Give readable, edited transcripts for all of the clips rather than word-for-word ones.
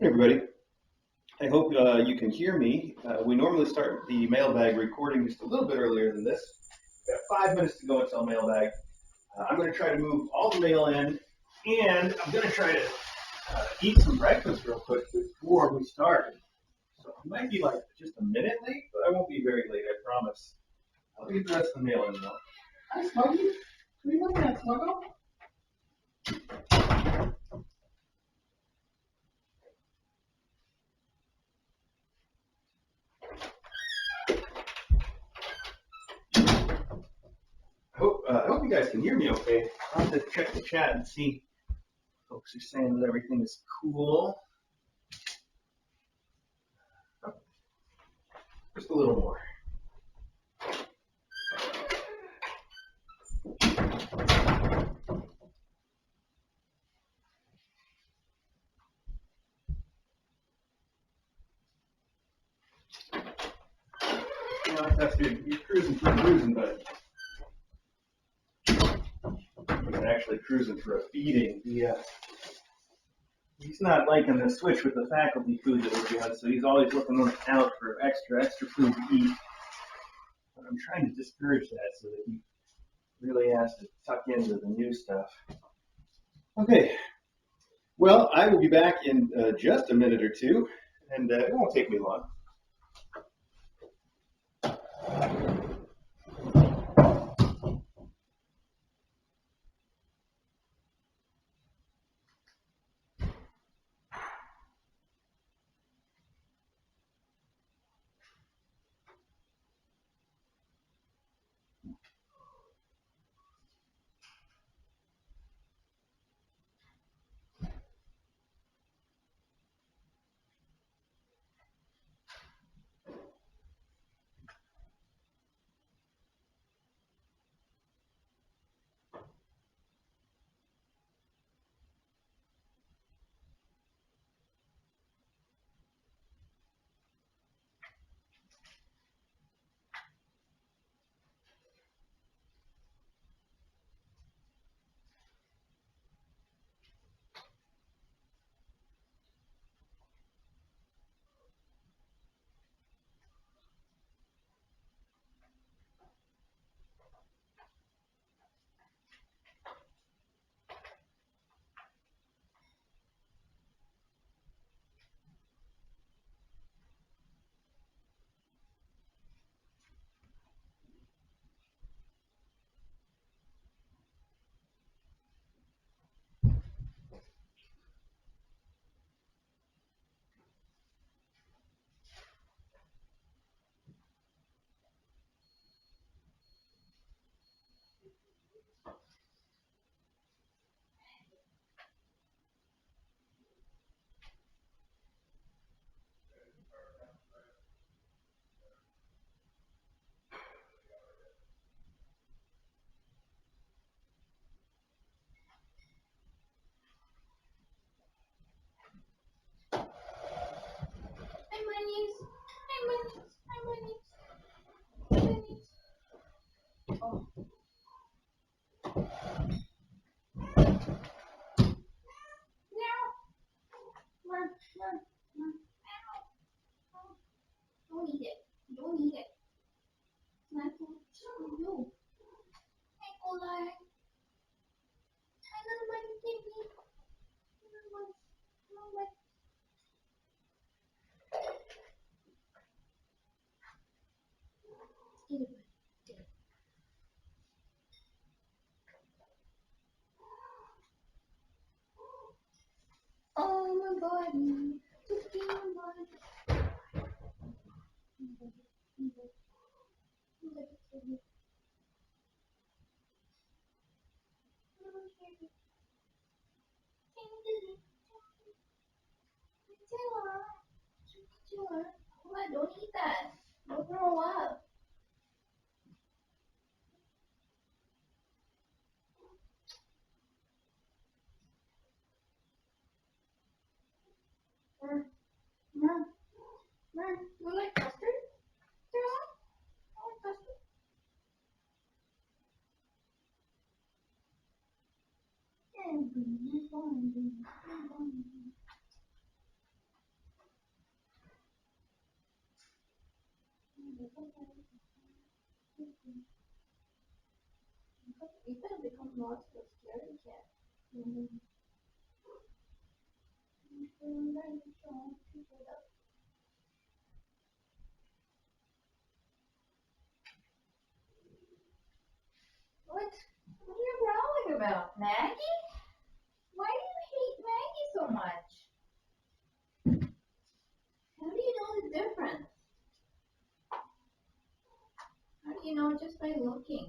Hey everybody, I hope you can hear me. We normally start the mailbag recording just a little bit earlier than this. We've got 5 minutes to go until mailbag. I'm going to try to move all the mail in, and I'm going to try to eat some breakfast real quick before we start. So I might be like just a minute late, but I won't be very late, I promise. I'll get the rest of the mail in though. Hi, Smuggy. What are you looking at, Smuggle? I hope you guys can hear me okay. I'll have to check the chat and see. Folks are saying that everything is cool. Oh, just a little more. That's good. You're cruising for a cruising, but he's actually cruising for a feeding. Yeah. He's not liking the switch with the faculty food that we're doing, so he's always looking out for extra food to eat. But I'm trying to discourage that so that he really has to tuck into the new stuff. Okay. Well, I will be back in just a minute or two, and it won't take me long. Don't eat it. Don't eat it. It's not food. It's for you. Hey, Cola. I don't want to give me. I don't want. I don't want. Eat it. Oh, my body. Just in my body. Don't eat that. Don't throw up. Mom, you like custard? Sarah? I like custard. You better become more of a scaredy cat. Mm-hmm. What? What are you growling about, Maggie? Why do you hate Maggie so much? How do you know the difference? How do you know just by looking?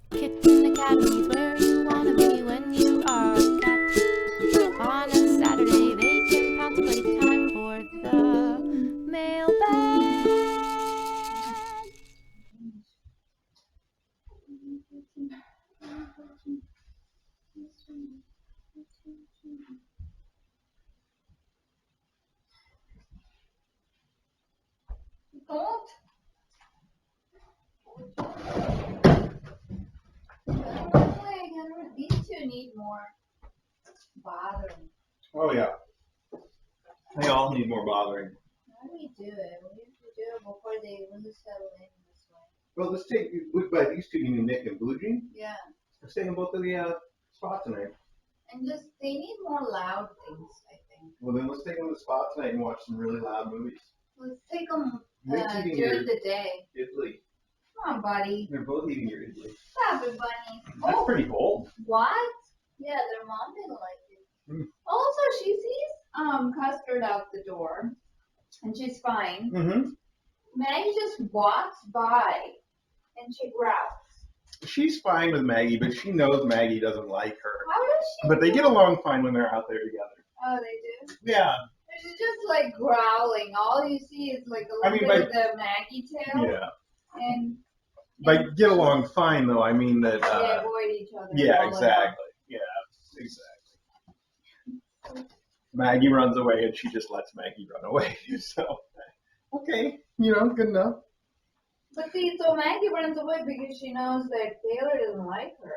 Kitten Academy's where you wanna be when you are a cat. On a Saturday they can pounce playtime for the mailbag. Don't. These two need more bothering. Oh yeah. They all need more bothering. How do we do it? We have to do it before they really settle in this way. Well, let's take, by these two, you mean Nick and Blue Jean? Yeah. Let's take them both to the spot tonight. And just, they need more loud things, I think. Well, then let's take them to the spot tonight and watch some really loud movies. Let's take them Nick's eating your during the day. idli. Come on, buddy. They're both eating your idli. Stop it, bunny. That's pretty bold. What? Yeah, their mom didn't like it. Mm. Also, she sees Custard out the door, and she's fine. Mm-hmm. Maggie just walks by, and she growls. She's fine with Maggie, but she knows Maggie doesn't like her. How does she? But they get along fine when they're out there together. Oh, they do? Yeah. She's just like growling. All you see is like a little bit of the Maggie tail. Yeah. And By get along fine, though, I mean that. they avoid each other. Yeah, exactly. Yeah, exactly. Maggie runs away, and she just lets Maggie run away. So, okay, good enough. But see, so Maggie runs away because she knows that Taylor doesn't like her,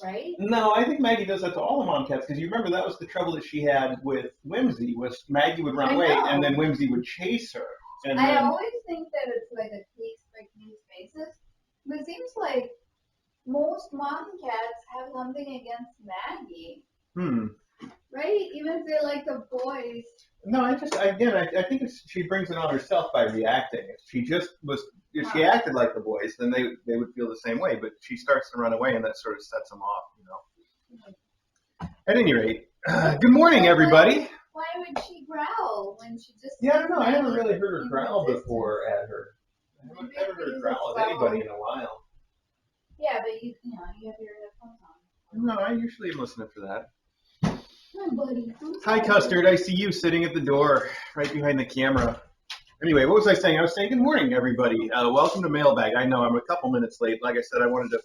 right? No, I think Maggie does that to all the mom cats, because you remember that was the trouble that she had with Whimsy, was Maggie would run away, and then Whimsy would chase her. And I always think that it's like a case-by-case basis, but it seems like most mom cats have something against Maggie. Right? Even if they like the boys. No, I think she brings it on herself by reacting. If she acted like the boys, then they would feel the same way. But she starts to run away, and that sort of sets them off, At any rate, good morning, everybody. Why would she growl when she just? Yeah, I don't know. I haven't really heard her growl before at her. I haven't ever heard her growl at anybody in a while. Yeah, but you have your headphones on. No, I usually am listening for that. Hi, buddy. Hi, Custard. I see you sitting at the door, right behind the camera. Anyway, what was I saying? I was saying good morning, everybody. Welcome to Mailbag. I know I'm a couple minutes late. Like I said, I wanted to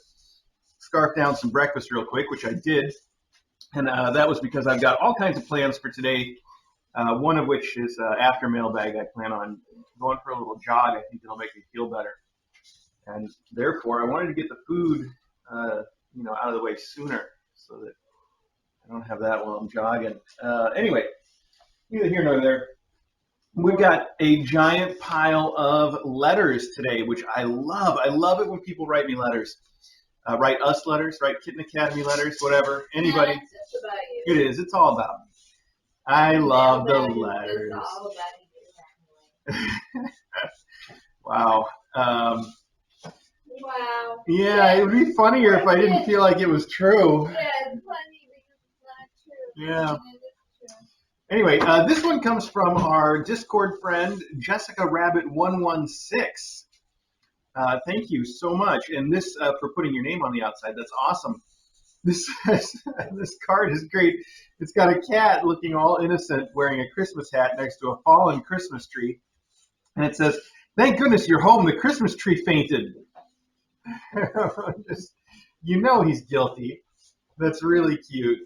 scarf down some breakfast real quick, which I did. And that was because I've got all kinds of plans for today, one of which is after Mailbag. I plan on going for a little jog. I think it'll make me feel better. And therefore, I wanted to get the food, out of the way sooner so that I don't have that while I'm jogging. Anyway, neither here nor there. We've got a giant pile of letters today, which I love. I love it when people write me letters. Write us letters, write Kitten Academy letters, whatever. Anybody. Yeah, it's just about you. It is. It's all about me. I love the letters. It's all about you. Wow. Wow. Yeah, it would be funnier if I didn't feel like it was true. Yeah, it's funny because it's not true. Yeah. It is true. Anyway, this one comes from our Discord friend, Jessica Rabbit 116. Thank you so much. And this, for putting your name on the outside, that's awesome. This card is great. It's got a cat looking all innocent wearing a Christmas hat next to a fallen Christmas tree. And it says, "Thank goodness you're home. The Christmas tree fainted." He's guilty. That's really cute.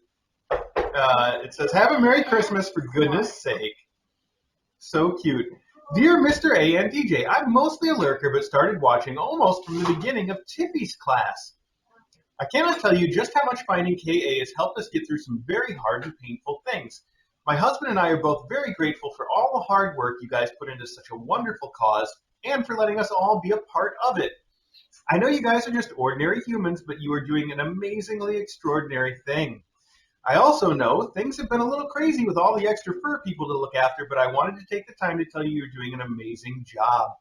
It says, have a Merry Christmas for goodness sake. So cute. Dear Mr. A and DJ, I'm mostly a lurker, but started watching almost from the beginning of Tiffy's class. I cannot tell you just how much finding KA has helped us get through some very hard and painful things. My husband and I are both very grateful for all the hard work you guys put into such a wonderful cause and for letting us all be a part of it. I know you guys are just ordinary humans, but you are doing an amazingly extraordinary thing. I also know things have been a little crazy with all the extra fur people to look after, but I wanted to take the time to tell you you're doing an amazing job.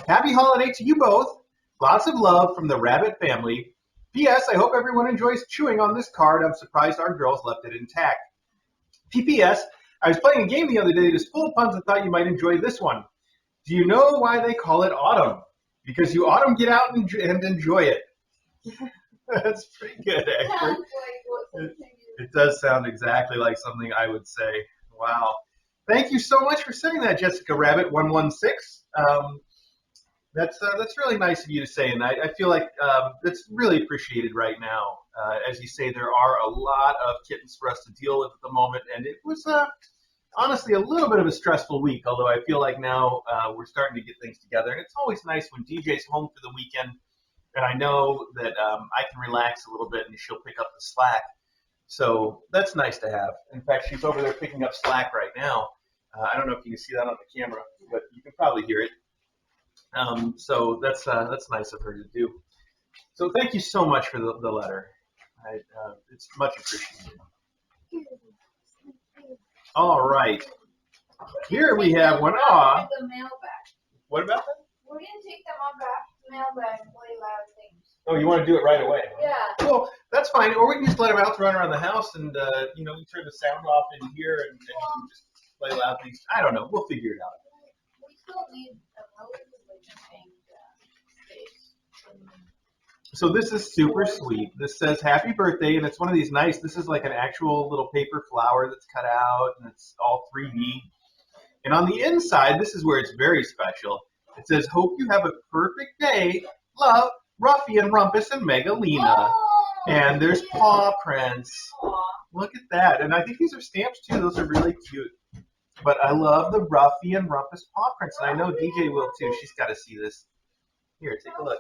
Happy holiday to you both. Lots of love from the Rabbit family. P.S. I hope everyone enjoys chewing on this card. I'm surprised our girls left it intact. P.P.S. I was playing a game the other day that is full of puns and thought you might enjoy this one. Do you know why they call it autumn? Because you autumn get out and enjoy it. That's pretty good, actually. It does sound exactly like something I would say. Wow. Thank you so much for saying that, Jessica Rabbit 116. That's really nice of you to say, and I feel like that's really appreciated right now. As you say, there are a lot of kittens for us to deal with at the moment, and it was honestly a little bit of a stressful week, although I feel like now we're starting to get things together, and it's always nice when DJ's home for the weekend, and I know that I can relax a little bit and she'll pick up the slack. So that's nice to have. In fact, she's over there picking up slack right now. I don't know if you can see that on the camera, but you can probably hear it. So that's nice of her to do. So thank you so much for the letter. It's much appreciated. All right. Here we have one. Aw. What about that? We're going to take them on back to the mailbag and play loud things. Oh, you want to do it right away? Yeah. Well, that's fine. Or we can just let them out to run around the house and, we turn the sound off in here and you can just play loud things. I don't know. We'll figure it out. We still need a relatively contained space. So this is super sweet. This says happy birthday, and it's one of these nice, this is like an actual little paper flower that's cut out, and it's all 3D. And on the inside, this is where it's very special. It says, hope you have a perfect day. Love, Ruffy and Rumpus and Megalina. And there's paw prints. Look at that. And I think these are stamps, too. Those are really cute. But I love the Ruffy and Rumpus paw prints, and I know DJ will, too. She's got to see this. Here, take a look.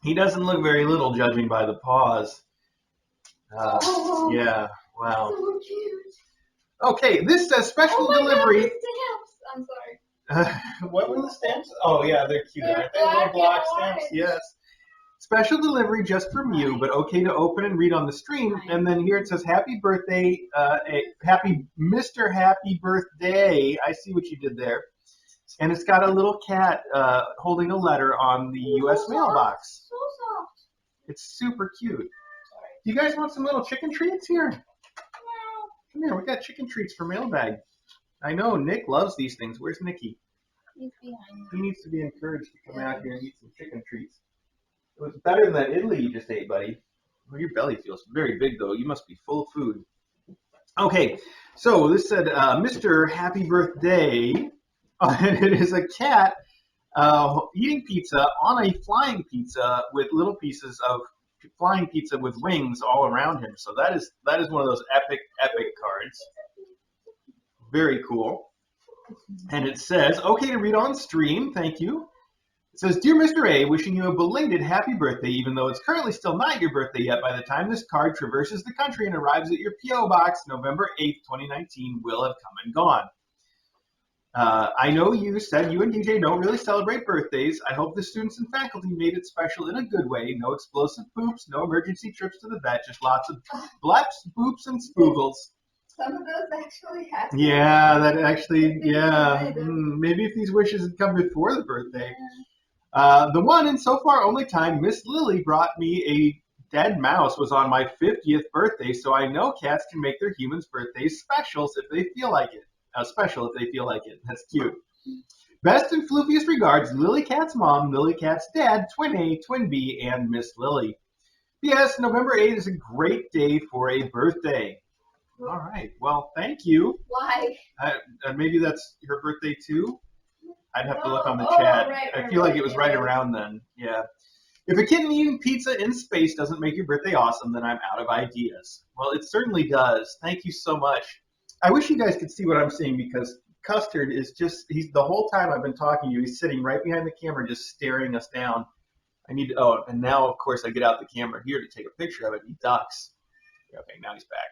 He doesn't look very little, judging by the paws. Yeah, wow. So cute. Okay, this says special delivery. God, I'm sorry. What were the stamps? Oh, yeah, they're cute. They're Aren't they little black block and stamps? white. Yes. Special delivery just from you, but okay to open and read on the stream. And then here it says, happy birthday, happy Mr. Happy Birthday. I see what you did there. And it's got a little cat holding a letter on the U.S. mailbox. So soft. It's super cute. Do you guys want some little chicken treats here? Come here, we got chicken treats for Mailbag. I know Nick loves these things. Where's Nicky? He's behind. He needs to be encouraged to come out here and eat some chicken treats. It was better than that Italy you just ate, buddy. Well, your belly feels very big, though. You must be full of food. Okay, so this said, Mr. Happy Birthday. And it is a cat eating pizza on a flying pizza with little pieces of flying pizza with wings all around him. So that is one of those epic cards. Very cool. And it says, okay to read on stream. Thank you. It says, Dear Mr. A, wishing you a belated happy birthday, even though it's currently still not your birthday yet. By the time this card traverses the country and arrives at your P.O. Box, November 8th, 2019 will have come and gone. I know you said you and DJ don't really celebrate birthdays. I hope the students and faculty made it special in a good way. No explosive poops, no emergency trips to the vet, just lots of bleps, boops, and spoogles. Some of those actually happened. Yeah, that actually, yeah. Maybe if these wishes had come before the birthday. The one and so far only time Miss Lily brought me a dead mouse was on my 50th birthday, so I know cats can make their humans' birthdays specials if they feel like it. Special if they feel like it. That's cute. Best and floofiest regards, Lily Cat's mom, Lily Cat's dad, Twin A, Twin B, and Miss Lily. P.S. November 8th is a great day for a birthday. All right. Well, thank you. Why? Maybe that's her birthday too? I'd have to look on the Oh, chat. right, I feel like it was right yeah. around then. Yeah. If a kitten eating pizza in space doesn't make your birthday awesome, then I'm out of ideas. Well, it certainly does. Thank you so much. I wish you guys could see what I'm seeing because Custard is he's the whole time I've been talking to you, he's sitting right behind the camera just staring us down. And now, of course, I get out the camera here to take a picture of it. He ducks. Okay, now he's back.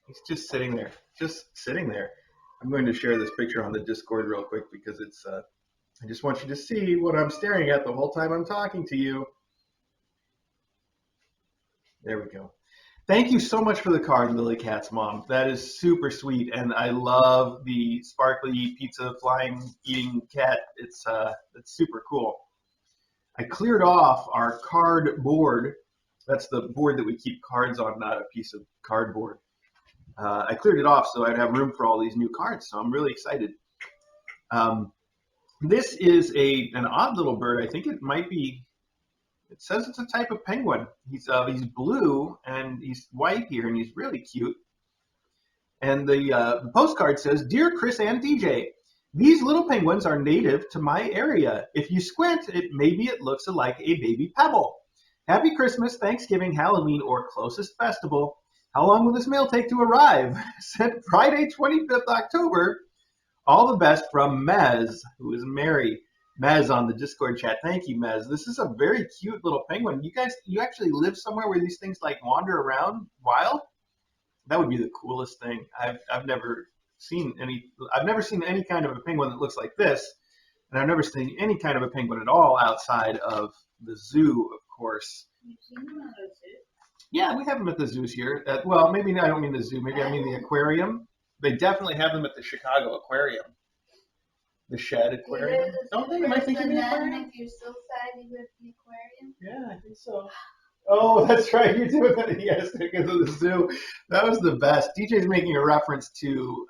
He's just sitting there. I'm going to share this picture on the Discord real quick because I just want you to see what I'm staring at the whole time I'm talking to you. There we go. Thank you so much for the card, Lily Cat's mom. That is super sweet, and I love the sparkly pizza flying eating cat. It's super cool. I cleared off our cardboard. That's the board that we keep cards on, not a piece of cardboard. I cleared it off so I'd have room for all these new cards, so I'm really excited. This is an odd little bird. I think it might be. It says it's a type of penguin. He's blue and he's white here, and he's really cute. And the postcard says, "Dear Chris and DJ, these little penguins are native to my area. If you squint, maybe it looks like a baby pebble. Happy Christmas, Thanksgiving, Halloween, or closest festival. How long will this mail take to arrive? Sent Friday, 25th October. All the best from Mez," who is Mary. Mez on the Discord chat. Thank you, Mez. This is a very cute little penguin. You actually live somewhere where these things like wander around wild? That would be the coolest thing. I've never seen any kind of a penguin that looks like this, and I've never seen any kind of a penguin at all outside of the zoo, of course. You've seen them at a zoo? Yeah, we have them at the zoos here. Well, maybe I don't mean the zoo. Maybe I mean the aquarium. They definitely have them at the Chicago Aquarium. The Shed Aquarium. Don't they? Am I thinking the aquarium? If you're so sad, you go to the aquarium. Yeah, I think so. Oh, that's right. You're doing that. Yes, because of the zoo. That was the best. DJ's making a reference to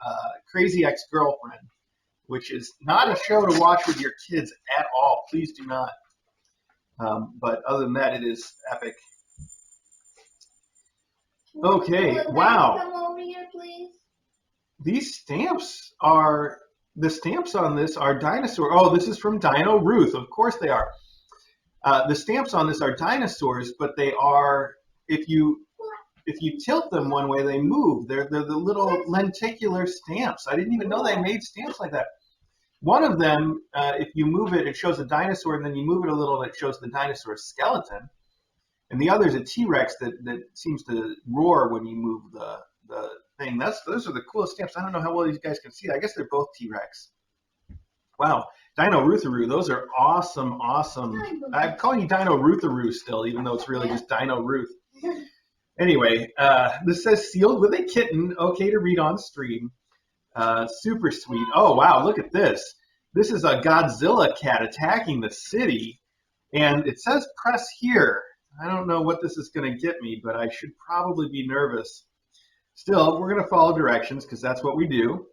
Crazy Ex-Girlfriend, which is not a show to watch with your kids at all. Please do not. But other than that, it is epic. Okay, wow. Come over here, please. These stamps are, the stamps on this are dinosaur. Oh, this is from Dino Ruth. Of course they are. The stamps on this are dinosaurs, but they are, if you tilt them one way, they move. They're the little lenticular stamps. I didn't even know they made stamps like that. One of them, if you move it, it shows a dinosaur, and then you move it a little, it shows the dinosaur skeleton. And the other is a T-Rex that seems to roar when you move the thing. Those are the coolest stamps. I don't know how well you guys can see it. I guess they're both T-Rex. Wow. Dino Rutharoo, those are awesome. I'm calling you Dino Rutharoo still, even though it's really just Dino Ruth. Anyway, this says sealed with a kitten, okay to read on stream. Super sweet. Oh, wow, look at this. This is a Godzilla cat attacking the city, and it says press here. I don't know what this is going to get me, but I should probably be nervous. Still, we're going to follow directions because that's what we do.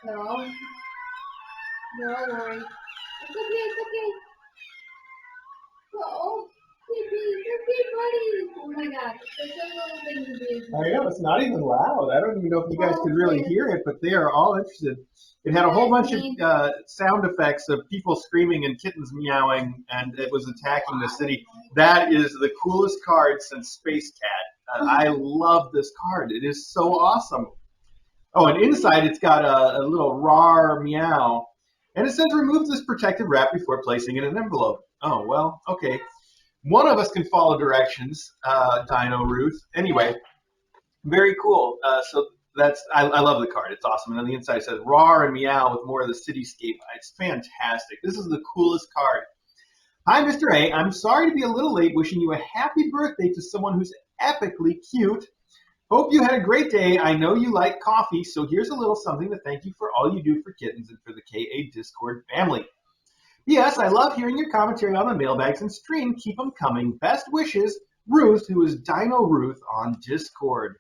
They're all worried. It's okay. Oh, okay, buddy. Oh my God, it's such a little thing to do. I know, it's not even loud. I don't even know if you guys could really hear it, but they are all interested. It had a whole bunch of sound effects of people screaming and kittens meowing, and it was attacking the city. That is the coolest card since Space Cat. I love this card. It is so awesome. Oh, and inside it's got a little rawr meow. And it says remove this protective wrap before placing it in an envelope. Oh, well, okay. One of us can follow directions, Dino Ruth. Anyway, very cool. So I love the card. It's awesome. And on the inside it says rawr and meow with more of the cityscape. It's fantastic. This is the coolest card. Hi, Mr. A. I'm sorry to be a little late wishing you a happy birthday to someone who's epically cute. Hope you had a great day. I know you like coffee, so here's a little something to thank you for all you do for kittens and for the KA Discord family. Yes, I love hearing your commentary on the mailbags and stream. Keep them coming. Best wishes, Ruth, who is Dino Ruth on Discord.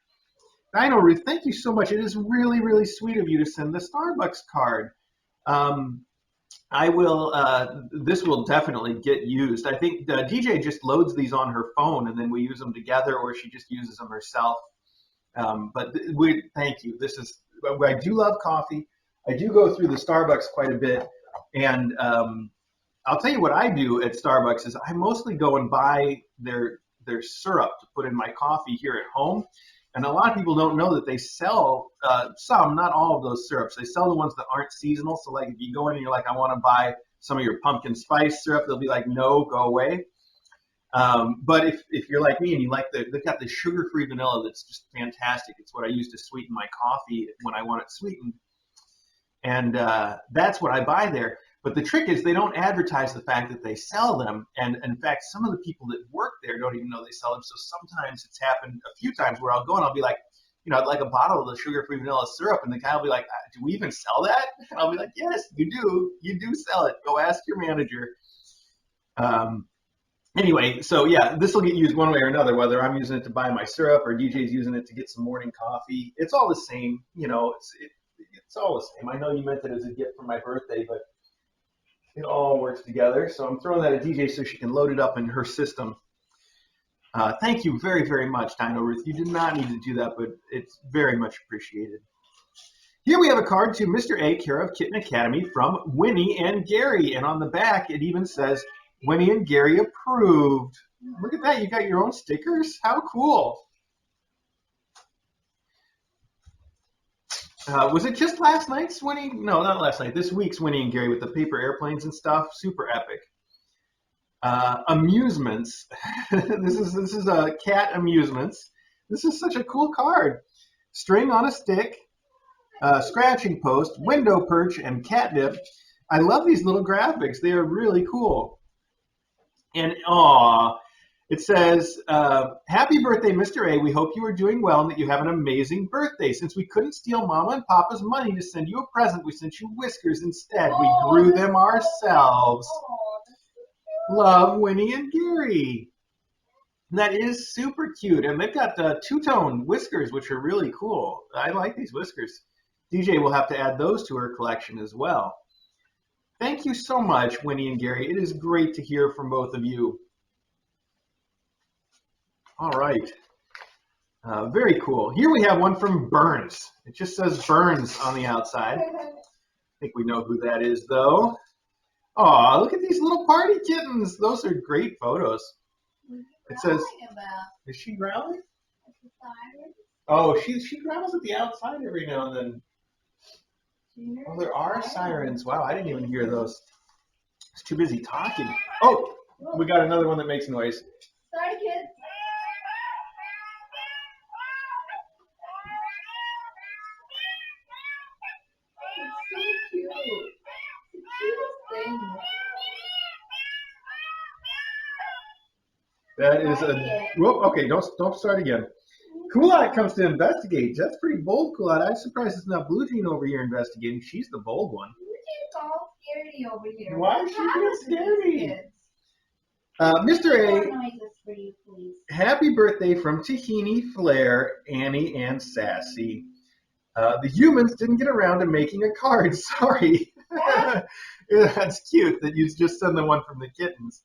Dino Ruth, thank you so much. It is really, really sweet of you to send the Starbucks card. I will. This will definitely get used. I think DJ just loads these on her phone, and then we use them together, or she just uses them herself. But thank you. This is I do love coffee. I do go through the Starbucks quite a bit, and I'll tell you what I do at Starbucks is I mostly go and buy their syrup to put in my coffee here at home. And a lot of people don't know that they sell some, not all of those syrups. They sell the ones that aren't seasonal. So like if you go in and you're like, I want to buy some of your pumpkin spice syrup, they'll be like, no, go away. But if you're like me and you like they've got the sugar-free vanilla that's just fantastic. It's what I use to sweeten my coffee when I want it sweetened. And that's what I buy there. But the trick is they don't advertise the fact that they sell them. And in fact, some of the people that work there don't even know they sell them. So sometimes it's happened a few times where I'll go and I'll be like, I'd like a bottle of the sugar-free vanilla syrup. And the guy will be like, do we even sell that? And I'll be like, yes, you do. You do sell it. Go ask your manager. Anyway, so yeah, this will get used one way or another, whether I'm using it to buy my syrup or DJ's using it to get some morning coffee. It's all the same. It's all the same. I know you meant it as a gift for my birthday, but it all works together. So I'm throwing that at DJ so she can load it up in her system. Thank you very, very much, Dino Ruth. You did not need to do that, but it's very much appreciated. Here we have a card to Mr. A, care of Kitten Academy, from Winnie and Gary. And on the back, it even says, Winnie and Gary approved. Look at that. You got your own stickers? How cool. Was it just last night's Winnie? No, not last night. This week's Winnie and Gary with the paper airplanes and stuff. Super epic. Amusements. This is a cat amusements. This is such a cool card. String on a stick, scratching post, window perch, and catnip. I love these little graphics. They are really cool. And it says, happy birthday, Mr. A. We hope you are doing well and that you have an amazing birthday. Since we couldn't steal Mama and Papa's money to send you a present, we sent you whiskers instead. We grew them ourselves. Love, Winnie and Gary. That is super cute. And they've got two-tone whiskers, which are really cool. I like these whiskers. DJ will have to add those to her collection as well. Thank you so much, Winnie and Gary. It is great to hear from both of you. All right. Very cool. Here we have one from Burns. It just says Burns on the outside. I think we know who that is, though. Aw, look at these little party kittens. Those are great photos. It says, is she growling? Oh, she growls at the outside every now and then. Oh, there are sirens. Wow, I didn't even hear those. I was too busy talking. Oh, we got another one that makes noise. Sorry, kids. It's so cute. It's the cutest thing. That is a whoop. Okay, don't start again. Kulot comes to investigate. That's pretty bold, Kulot. I'm surprised it's not Blue Jean over here investigating. She's the bold one. Blue Jean's all scary over here. Why is she being scary? Mr. A, For you, please. happy birthday from Tahini, Flair, Annie, and Sassy. The humans didn't get around to making a card. Sorry. That's cute that you just send the one from the kittens.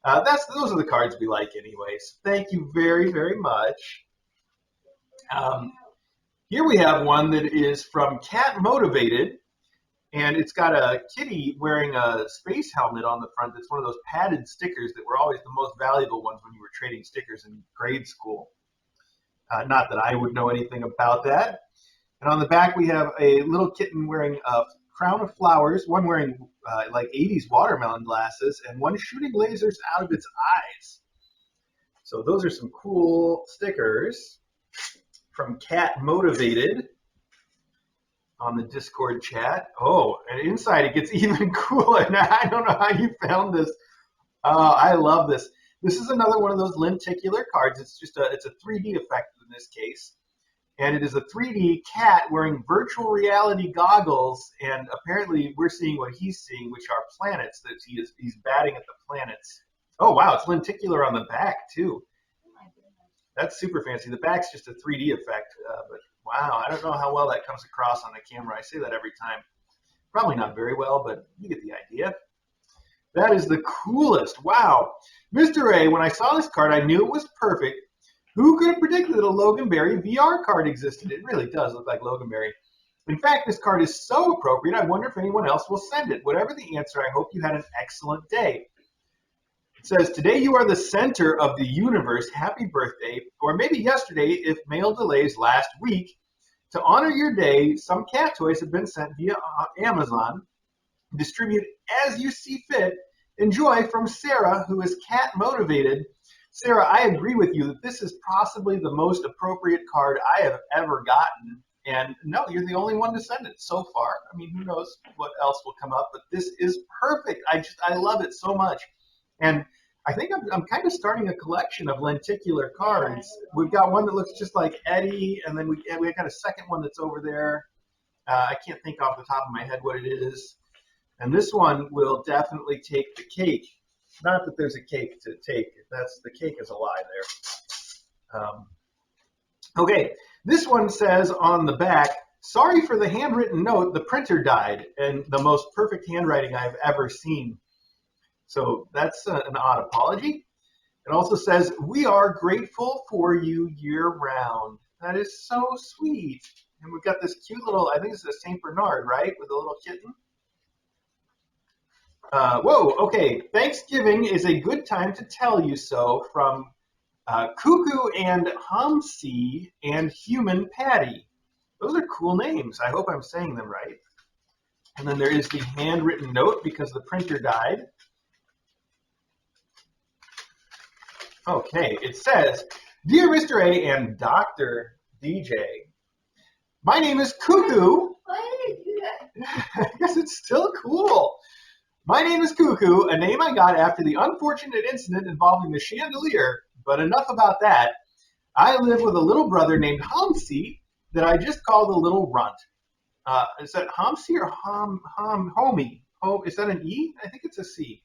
Those are the cards we like anyways. Thank you very, very much. Here we have one that is from Cat Motivated, and it's got a kitty wearing a space helmet on the front. That's one of those padded stickers that were always the most valuable ones when you were trading stickers in grade school. Not that I would know anything about that. And on the back we have a little kitten wearing a crown of flowers, one wearing like 80s watermelon glasses, and one shooting lasers out of its eyes. So those are some cool stickers from Cat Motivated on the Discord chat. Oh, and inside it gets even cooler. Now, I don't know how you found this. I love this. This is another one of those lenticular cards. It's a 3D effect in this case. And it is a 3D cat wearing virtual reality goggles, and apparently we're seeing what he's seeing, which are planets. That he's batting at the planets. Oh wow, it's lenticular on the back too. That's super fancy. The back's just a 3D effect, but wow, I don't know how well that comes across on the camera. I say that every time. Probably not very well, but you get the idea. That is the coolest. Wow. Mr. A, when I saw this card, I knew it was perfect. Who could have predicted that a Logan Berry VR card existed? It really does look like Logan Berry. In fact, this card is so appropriate, I wonder if anyone else will send it. Whatever the answer, I hope you had an excellent day. It says, today you are the center of the universe. Happy birthday. Or maybe yesterday if mail delays last week. To honor your day, some cat toys have been sent via Amazon. Distribute as you see fit. Enjoy from Sarah, who is cat motivated. Sarah, I agree with you that this is possibly the most appropriate card I have ever gotten. And no, you're the only one to send it so far. I mean, who knows what else will come up, but this is perfect. I love it so much. And I think I'm kind of starting a collection of lenticular cards. We've got one that looks just like Eddie, and then we've got a second one that's over there. I can't think off the top of my head what it is. And this one will definitely take the cake. Not that there's a cake to take. The cake is a lie there. Okay, this one says on the back, sorry for the handwritten note, the printer died, and the most perfect handwriting I've ever seen. So that's an odd apology. It also says, we are grateful for you year round. That is so sweet. And we've got this cute little, I think it's a St. Bernard, right? With a little kitten. Whoa, okay. Thanksgiving is a good time to tell you so from Cuckoo and Hamsi and Human Patty. Those are cool names. I hope I'm saying them right. And then there is the handwritten note because the printer died. Okay, it says, Dear Mr. A and Dr. DJ, my name is Cuckoo. Why did you do that? I guess it's still cool. My name is Cuckoo, a name I got after the unfortunate incident involving the chandelier, but enough about that. I live with a little brother named Hamsi that I just call the little runt. Is that Hamsi or Homie? Oh, is that an E? I think it's a C.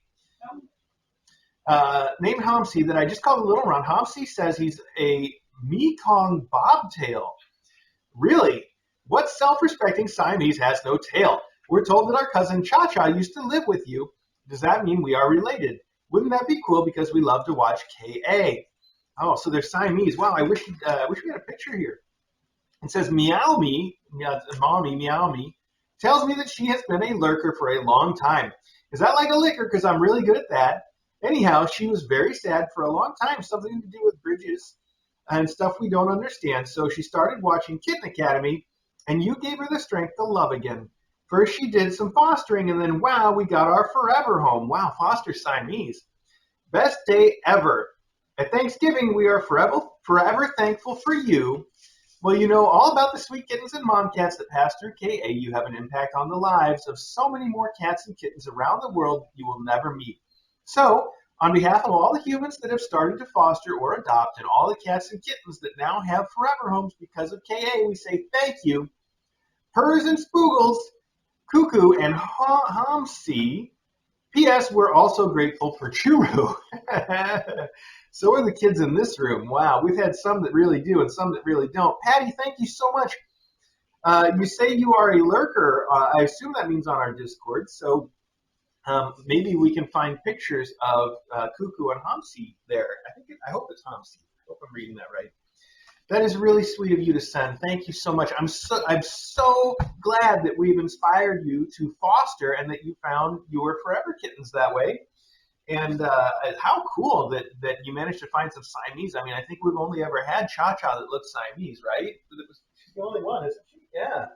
Named Hamsi that I just call the little runt. Hamsi says he's a Mekong bobtail. Really? What self-respecting Siamese has no tail? We're told that our cousin Cha-Cha used to live with you. Does that mean we are related? Wouldn't that be cool because we love to watch K.A.? Oh, so they're Siamese. Wow, I wish we had a picture here. It says Meow Me, Mommy Meow Me, tells me that she has been a lurker for a long time. Is that like a liquor? Because I'm really good at that. Anyhow, she was very sad for a long time, something to do with bridges and stuff we don't understand. So she started watching Kitten Academy, and you gave her the strength to love again. First she did some fostering, and then, wow, we got our forever home. Wow, foster Siamese. Best day ever. At Thanksgiving, we are forever thankful for you. Well, you know all about the sweet kittens and mom cats that pass through KA. You have an impact on the lives of so many more cats and kittens around the world you will never meet. So, on behalf of all the humans that have started to foster or adopt and all the cats and kittens that now have forever homes because of KA, we say thank you. Purrs and Spoogles, Cuckoo, and Hamsi. P.S. We're also grateful for Churu. So are the kids in this room. Wow, we've had some that really do and some that really don't. Patty, thank you so much. You say you are a lurker. I assume that means on our Discord. So maybe we can find pictures of Cuckoo and Hamsi there. I hope it's Hamsi. I hope I'm reading that right. That is really sweet of you to send. Thank you so much. I'm so glad that we've inspired you to foster and that you found your forever kittens that way. And how cool that you managed to find some Siamese. I mean, I think we've only ever had Cha-Cha that looks Siamese, right? She's the only one, isn't she? Yeah.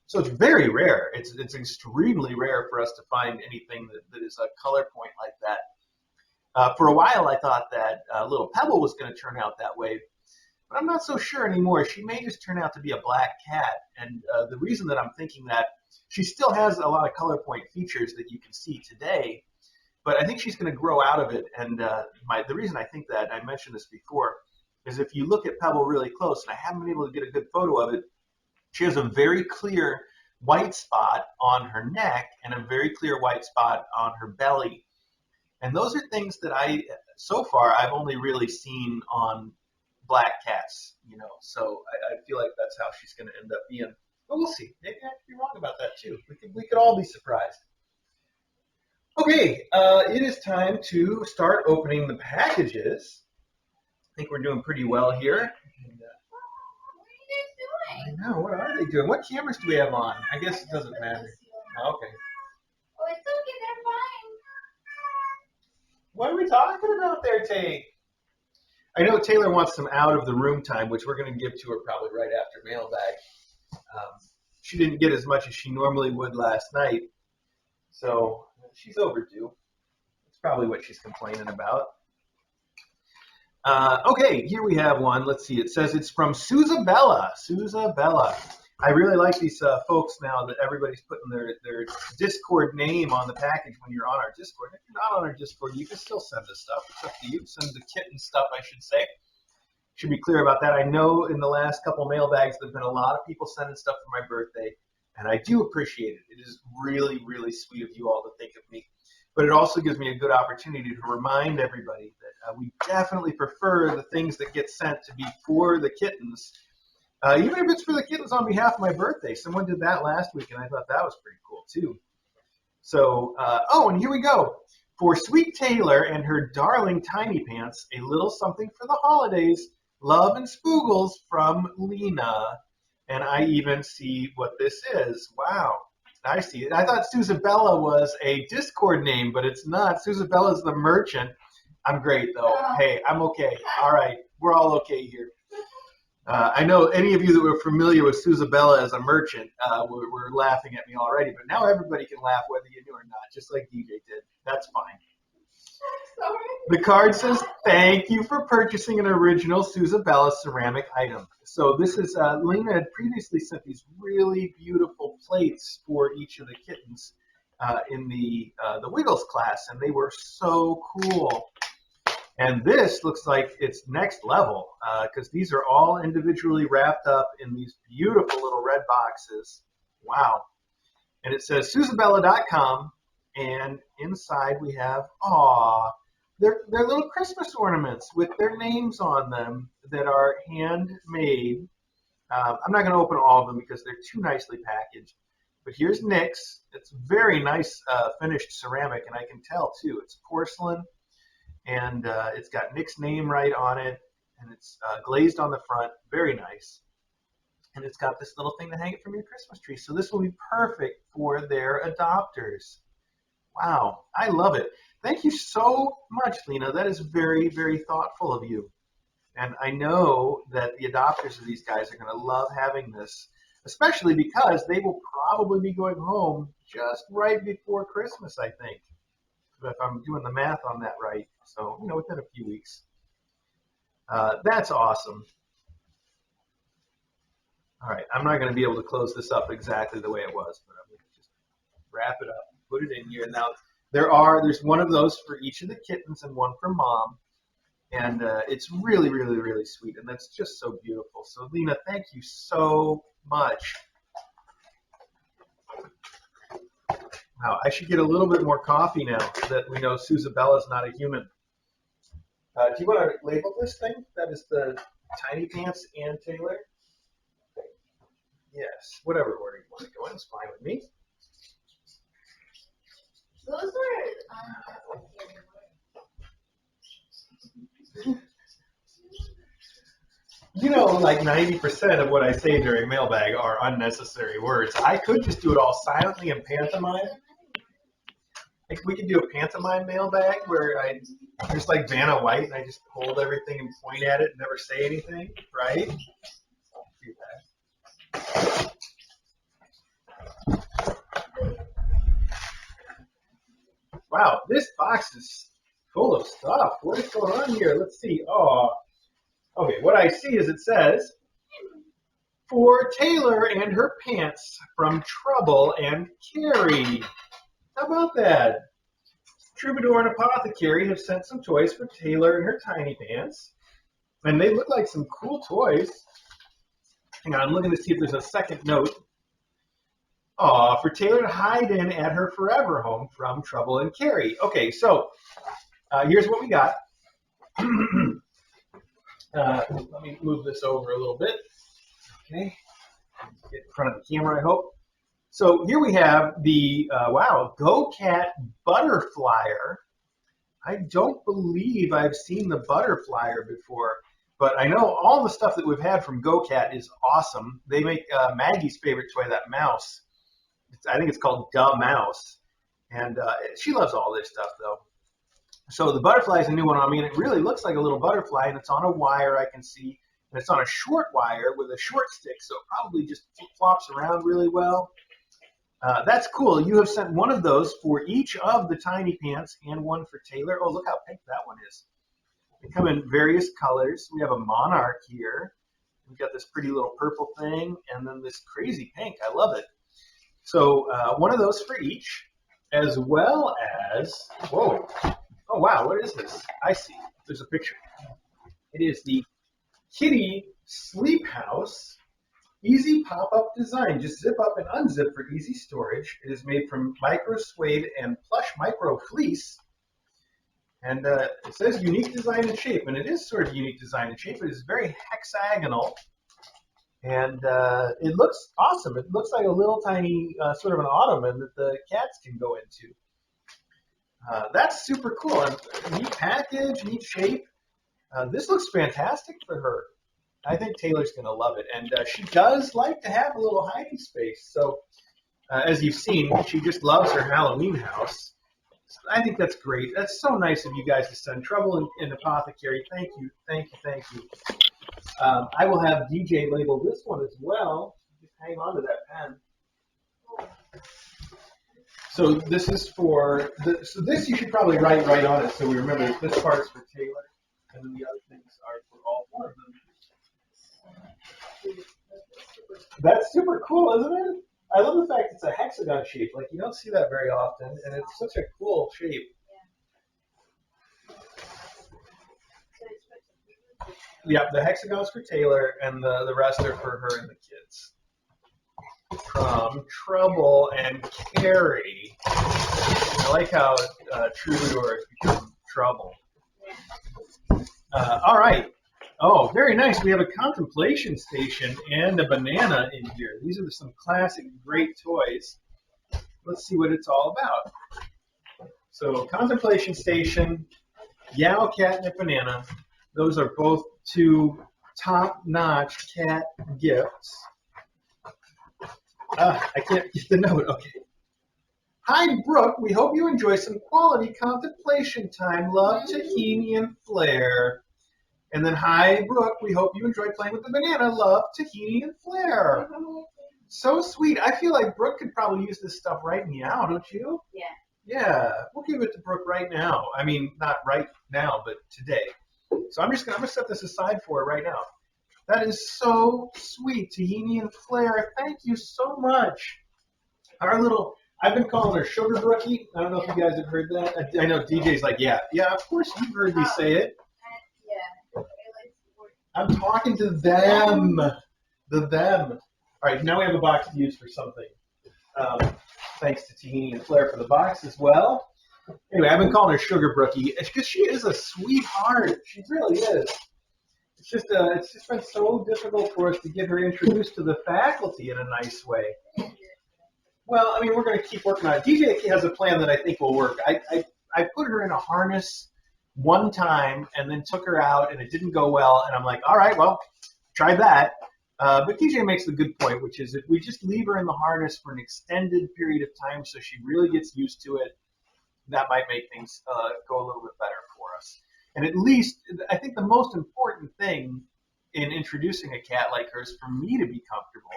So it's very rare. It's extremely rare for us to find anything that is a color point like that. For a while, I thought that little Pebble was going to turn out that way. But I'm not so sure anymore. She may just turn out to be a black cat. And the reason that I'm thinking that, she still has a lot of color point features that you can see today, but I think she's going to grow out of it. And the reason I think that, I mentioned this before, is if you look at Pebble really close, and I haven't been able to get a good photo of it, she has a very clear white spot on her neck and a very clear white spot on her belly. And those are things that so far, I've only really seen on black cats, so I feel like that's how she's going to end up being. But we'll see. Maybe I could be wrong about that too. We could all be surprised. Okay, it is time to start opening the packages. I think we're doing pretty well here. What are you guys know, what are they doing? What cameras do we have on? I guess it doesn't matter. Oh, okay. Oh, it's okay, they're fine. What are we talking about there, Tay? I know Taylor wants some out of the room time, which we're going to give to her probably right after mailbag. She didn't get as much as she normally would last night, so she's overdue. That's probably what she's complaining about. Okay, here we have one. Let's see. It says it's from Susabella. Susabella. I really like these folks now that everybody's putting their Discord name on the package when you're on our Discord. If you're not on our Discord, you can still send us stuff. It's up to you. Send the kitten stuff, I should say. Should be clear about that. I know in the last couple mailbags there have been a lot of people sending stuff for my birthday, and I do appreciate it. It is really, really sweet of you all to think of me. But it also gives me a good opportunity to remind everybody that we definitely prefer the things that get sent to be for the kittens, even if it's for the kittens on behalf of my birthday. Someone did that last week, and I thought that was pretty cool, too. So, and here we go. For Sweet Taylor and her darling Tinypants, a little something for the holidays. Love and spoogles from Lena. And I even see what this is. Wow. I see it. I thought Susabella was a Discord name, but it's not. Susabella's the merchant. I'm great, though. Hey, I'm okay. All right. We're all okay here. I know any of you that were familiar with Susabella as a merchant were laughing at me already, but now everybody can laugh whether you knew or not, just like DJ did. That's fine. Sorry. The card says, thank you for purchasing an original Susabella ceramic item. So this is, Lena had previously sent these really beautiful plates for each of the kittens in the Wiggles class, and they were so cool. And this looks like it's next level because these are all individually wrapped up in these beautiful little red boxes. Wow. And it says Susabella.com, and inside we have, they're little Christmas ornaments with their names on them that are handmade. I'm not going to open all of them because they're too nicely packaged. But here's Nick's. It's very nice finished ceramic, and I can tell, too. It's porcelain, and it's got Nick's name right on it, and it's glazed on the front. Very nice. And it's got this little thing to hang it from your Christmas tree. So this will be perfect for their adopters. Wow, I love it. Thank you so much, Lena. That is very, very thoughtful of you. And I know that the adopters of these guys are going to love having this, especially because they will probably be going home just right before Christmas, I think, if I'm doing the math on that right. So, within a few weeks. That's awesome. All right, I'm not going to be able to close this up exactly the way it was, but I'm going to just wrap it up, put it in here. Now, there's one of those for each of the kittens and one for Mom, and it's really, really, really sweet, and that's just so beautiful. So, Lena, thank you so much. Wow, I should get a little bit more coffee now that we know Susabella's not a human. Do you want to label this thing? That is the Tinypants and Taylor? Yes, whatever order you want to go in is fine with me. Those are Like 90% of what I say during mailbag are unnecessary words. I could just do it all silently and pantomime. Like we could do a pantomime mailbag where I just like Vanna White and I just hold everything and point at it and never say anything, right? Do that. Wow, this box is full of stuff. What is going on here? Let's see. Okay, what I see is it says, for Taylor and her pants from Trouble and Carrie. How about that? Troubadour and Apothecary have sent some toys for Taylor and her Tinypants. And they look like some cool toys. Hang on, I'm looking to see if there's a second note. For Taylor to hide in at her forever home from Trouble and Carrie. Okay, so here's what we got. Let me move this over a little bit. Okay, get in front of the camera, I hope. So here we have the, Go Cat Butterflyer. I don't believe I've seen the Butterflyer before, but I know all the stuff that we've had from GoCat is awesome. They make Maggie's favorite toy, that mouse. I think it's called Da Mouse, and she loves all this stuff though. So the butterfly is a new one on me, and it really looks like a little butterfly, and it's on a wire I can see, and it's on a short wire with a short stick, so it probably just flops around really well. That's cool. You have sent one of those for each of the Tinypants and one for Taylor. Oh, look how pink that one is. They come in various colors. We have a monarch here. We've got this pretty little purple thing, and then this crazy pink. I love it. So one of those for each, as well as, whoa, oh wow, what is this? I see. There's a picture. It is the Kitty Sleep House. Easy pop-up design. Just zip up and unzip for easy storage. It is made from micro suede and plush micro fleece. And it says unique design and shape, and it is sort of unique design and shape. It is very hexagonal, and it looks awesome. It looks like a little tiny sort of an ottoman that the cats can go into. That's super cool. And neat package, neat shape. This looks fantastic for her. I think Taylor's going to love it. And she does like to have a little hiding space. So as you've seen, she just loves her Halloween house. So I think that's great. That's so nice of you guys to send. Trouble in Apothecary. Thank you, thank you, thank you. I will have DJ label this one as well. Just hang on to that pen. So this is for, so this you should probably write right on it so we remember that this part's for Taylor. And then the other things are for all four of them. That's super cool, isn't it? I love the fact it's a hexagon shape. Like, you don't see that very often, and it's such a cool shape. Yeah, the hexagon's for Taylor, and the rest are for her and the kids. From Trouble and Carrie. I like how Troubadour has become Trouble. All right. Oh, very nice. We have a contemplation station and a banana in here. These are some classic great toys. Let's see what it's all about. So, contemplation station, Yow, Catnip, Banana. Those are both two top-notch cat gifts. I can't get the note. Okay. Hi, Brooke. We hope you enjoy some quality contemplation time. Love, Tahini and Flair. And then, hi, Brooke. We hope you enjoy playing with the banana. Love, Tahini and Flair. So sweet. I feel like Brooke could probably use this stuff right now, don't you? Yeah. Yeah. We'll give it to Brooke right now. I mean, not right now, but today. So I'm gonna set this aside for her right now. That is so sweet, Tahini and Flair. Thank you so much. I've been calling her Sugar Brookie. I don't know if you guys have heard that. I know DJ's like, yeah, of course you've heard me say it. Yeah. I'm talking to them. The them. All right, now we have a box to use for something. Thanks to Tahini and Flair for the box as well. Anyway, I've been calling her Sugar Brookie because she is a sweetheart. She really is. It's just been so difficult for us to get her introduced to the faculty in a nice way. Well, I mean, we're going to keep working on it. DJ has a plan that I think will work. I put her in a harness one time and then took her out, and it didn't go well. And I'm like, all right, well, try that. But DJ makes the good point, which is if we just leave her in the harness for an extended period of time so she really gets used to it, that might make things go a little bit better for us. And at least, I think the most important thing in introducing a cat like her is for me to be comfortable.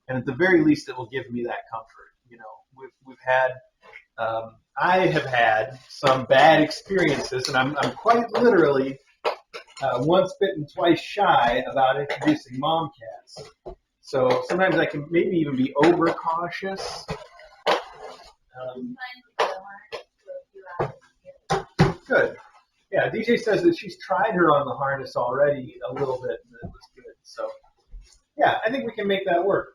And at the very least, it will give me that comfort. You know, we've had, I have had some bad experiences, and I'm quite literally once bitten, twice shy about introducing mom cats. So sometimes I can maybe even be overcautious. Good. Yeah, DJ says that she's tried her on the harness already a little bit, and it was good. So, yeah, I think we can make that work.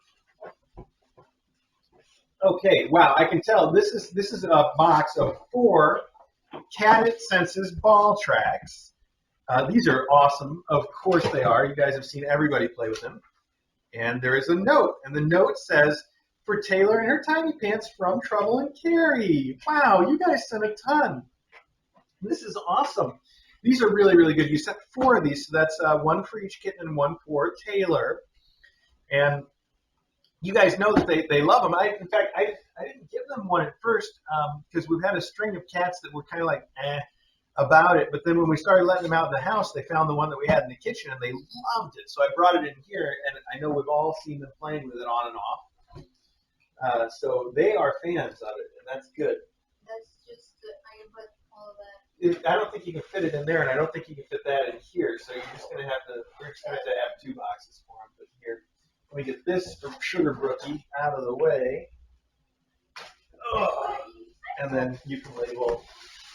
Okay, wow, I can tell this is a box of 4 Cat Senses ball tracks. These are awesome. Of course they are. You guys have seen everybody play with them. And there is a note, and the note says, for Taylor and her Tinypants from Trouble and Carrie. Wow, you guys sent a ton. This is awesome. These are really, really good. You sent 4 of these, so that's one for each kitten and one for Taylor. And you guys know that they love them. In fact, I didn't give them one at first because we've had a string of cats that were kind of like about it. But then when we started letting them out in the house, they found the one that we had in the kitchen and they loved it. So I brought it in here, and I know we've all seen them playing with it on and off. So they are fans of it, and that's good. That's just good. I can put all of that. I don't think you can fit it in there, and I don't think you can fit that in here. So we're just gonna have to have 2 boxes for them. But here, let me get this from Sugar Brookie out of the way. Oh, and then you can label.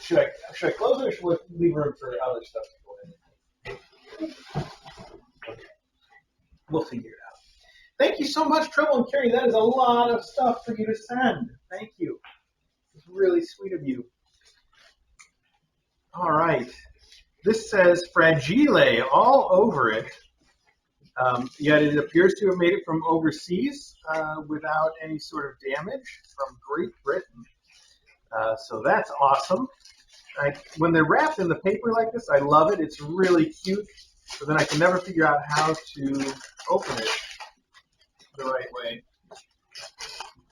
Should I close it, or should we leave room for other stuff to go in? Okay. We'll figure it out. Thank you so much, Trouble and Carrie. That is a lot of stuff for you to send. Thank you. It's really sweet of you. All right. This says Fragile all over it. Yet it appears to have made it from overseas without any sort of damage from Great Britain. So that's awesome. When they're wrapped in the paper like this, I love it. It's really cute. But then I can never figure out how to open it the right way.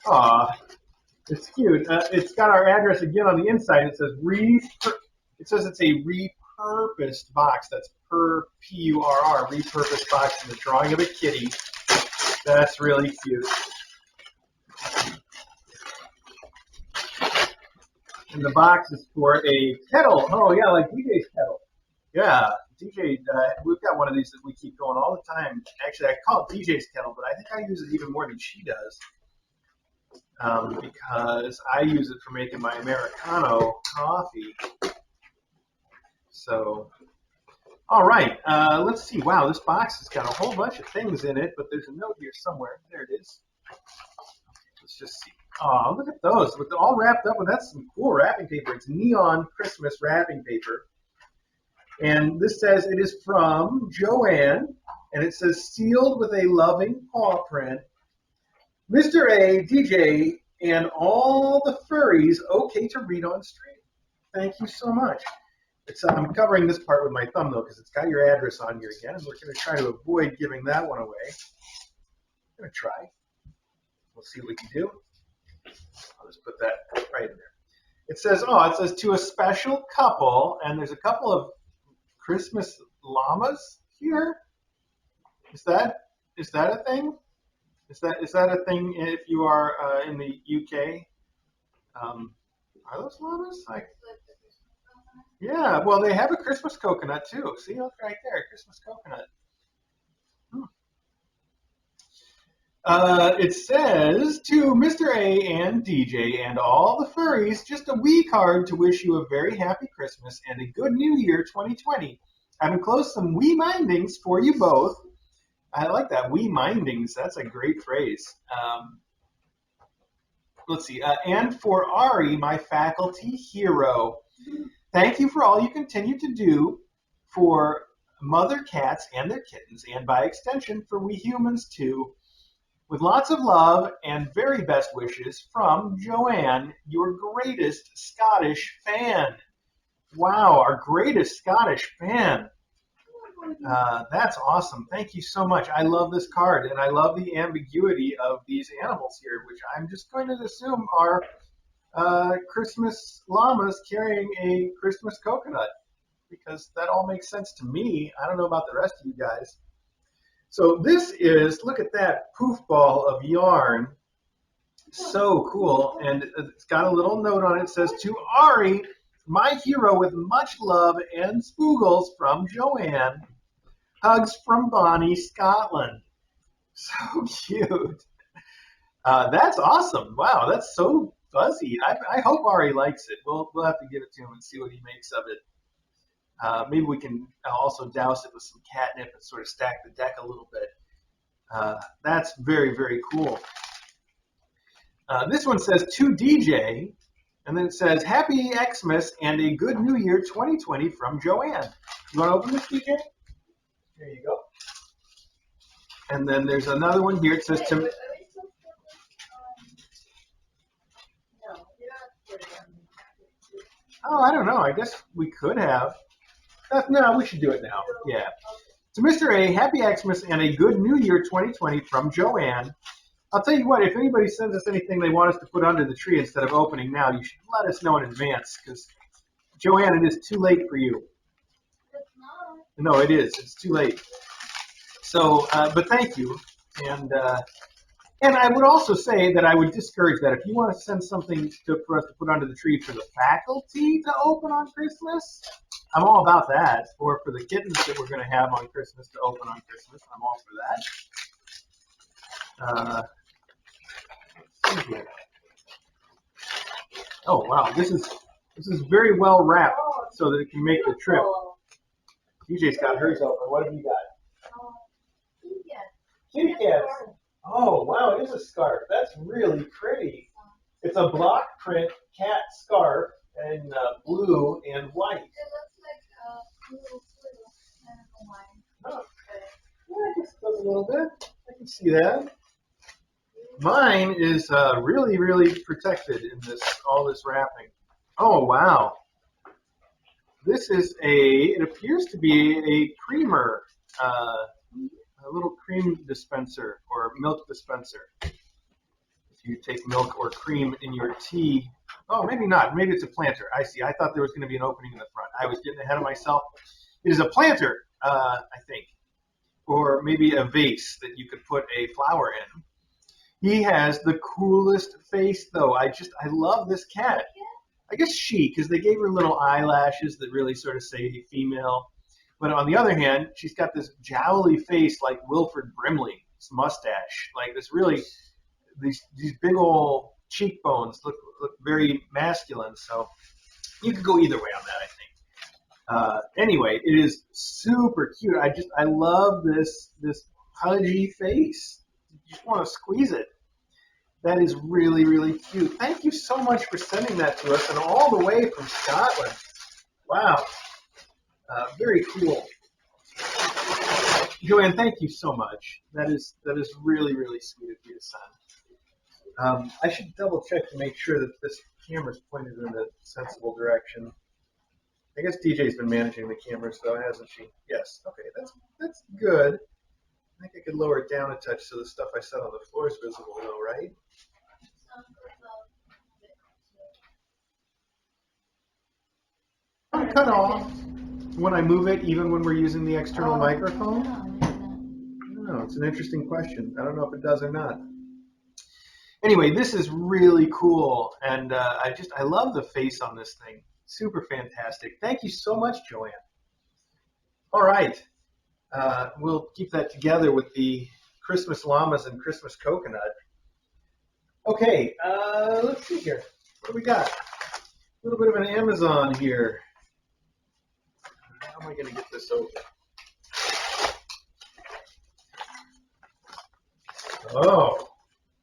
Aw, it's cute. It's got our address again on the inside. It says it's a repurposed box. That's P-U-R-R, repurposed box, and the drawing of a kitty. That's really cute. And the box is for a kettle. Oh, yeah, like DJ's kettle. Yeah, DJ, we've got one of these that we keep going all the time. Actually, I call it DJ's kettle, but I think I use it even more than she does because I use it for making my Americano coffee. So, all right, let's see. Wow, this box has got a whole bunch of things in it, but there's a note here somewhere. There it is. Let's just see. Oh, look at those. With all wrapped up, that's some cool wrapping paper. It's neon Christmas wrapping paper. And this says it is from Joanne, and it says sealed with a loving paw print. Mr. A, DJ, and all the furries okay to read on stream. Thank you so much. I'm covering this part with my thumb, though, because it's got your address on here again, and we're going to try to avoid giving that one away. I'm going to try. We'll see what we can do. I'll just put that right in there. It says to a special couple, and there's a couple of Christmas llamas here. Is that a thing? Is that a thing if you are in the UK? Are those llamas? Yeah, well, they have a Christmas coconut too. See, look right there, Christmas coconut. It says, to Mr. A and DJ and all the furries, just a wee card to wish you a very happy Christmas and a good new year 2020. I've enclosed some wee mindings for you both. I like that, wee mindings. That's a great phrase. Let's see. And for Ari, my faculty hero. Thank you for all you continue to do for mother cats and their kittens, and by extension for we humans too. With lots of love and very best wishes from Joanne, your greatest Scottish fan. Wow, our greatest Scottish fan. That's awesome. Thank you so much. I love this card, and I love the ambiguity of these animals here, which I'm just going to assume are Christmas llamas carrying a Christmas coconut, because that all makes sense to me. I don't know about the rest of you guys. So this is, look at that poof ball of yarn. So cool. And it's got a little note on it. It says, to Ari, my hero, with much love and spoogles from Joanne. Hugs from Bonnie, Scotland. So cute. That's awesome. Wow, that's so fuzzy. I hope Ari likes it. We'll have to give it to him and see what he makes of it. Maybe we can also douse it with some catnip and sort of stack the deck a little bit. That's very, very cool. This one says, to DJ, and then it says, Happy Xmas and a good New Year 2020 from Joanne. You want to open this, DJ? Here you go. And then there's another one here. It says, to... Oh, I don't know. I guess we could have. No, we should do it now. Yeah. To Mr. A, happy Xmas and a good New Year 2020 from Joanne. I'll tell you what, if anybody sends us anything they want us to put under the tree instead of opening now, you should let us know in advance, because, Joanne, it is too late for you. It's not. No, it is. It's too late. So, but thank you. And I would also say that I would discourage that. If you want to send something for us to put under the tree for the faculty to open on Christmas, I'm all about that. Or for the kittens that we're going to have on Christmas to open on Christmas, I'm all for that. Let's see here. Oh wow, this is very well wrapped so that it can make the trip. DJ's got hers open. What have you got? Kitty cats. Oh, wow, it is a scarf. That's really pretty. It's a block print cat scarf in blue and white. It looks like a little squirrel. I don't know why. Oh. Yeah, I guess it does a little bit. I can see that. Mine is really, really protected in all this wrapping. Oh, wow. This is it appears to be a creamer. A little cream dispenser or milk dispenser. If you take milk or cream in your tea. Oh, maybe not. Maybe it's a planter. I see. I thought there was going to be an opening in the front. I was getting ahead of myself. It is a planter, I think. Or maybe a vase that you could put a flower in. He has the coolest face, though. I love this cat. I guess she, because they gave her little eyelashes that really sort of say female. But on the other hand, she's got this jowly face like Wilford Brimley's mustache. Like this really, these big old cheekbones look very masculine. So you could go either way on that, I think. Anyway, it is super cute. I love this pudgy face. You just want to squeeze it. That is really, really cute. Thank you so much for sending that to us, and all the way from Scotland. Wow. Very cool. Joanne, thank you so much. That is really, really sweet of you to send. I should double check to make sure that this camera's pointed in a sensible direction. I guess DJ's been managing the cameras though, hasn't she? Yes. Okay, that's good. I think I could lower it down a touch so the stuff I set on the floor is visible though, right? I'm cut off. When I move it, even when we're using the external microphone? No, it's an interesting question. I don't know if it does or not. Anyway, this is really cool, and I love the face on this thing. Super fantastic. Thank you so much, Joanne. All right. We'll keep that together with the Christmas llamas and Christmas coconut. Okay, let's see here. What do we got? A little bit of an Amazon here. How am I going to get this open? Oh,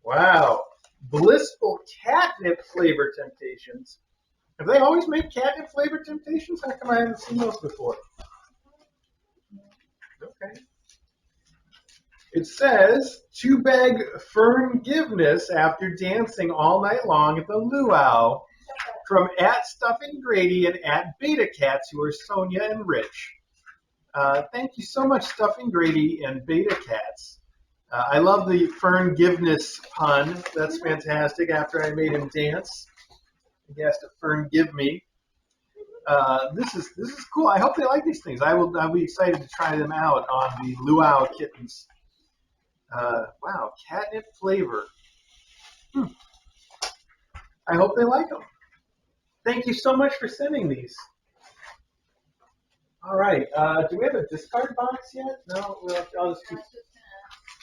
wow. Blissful catnip flavor temptations. Have they always made catnip flavor temptations? How come I haven't seen those before? Okay. It says, to beg forgiveness after dancing all night long at the luau, from @StuffingGrady and @BetaCats, who are Sonia and Rich. Thank you so much, StuffingGrady and BetaCats. I love the Fern-giveness pun. That's fantastic. After I made him dance, he has to Fern-give me. This is cool. I hope they like these things. I'll be excited to try them out on the luau kittens. Wow, catnip flavor. I hope they like them. Thank you so much for sending these. All right. Do we have a discard box yet? No. Well,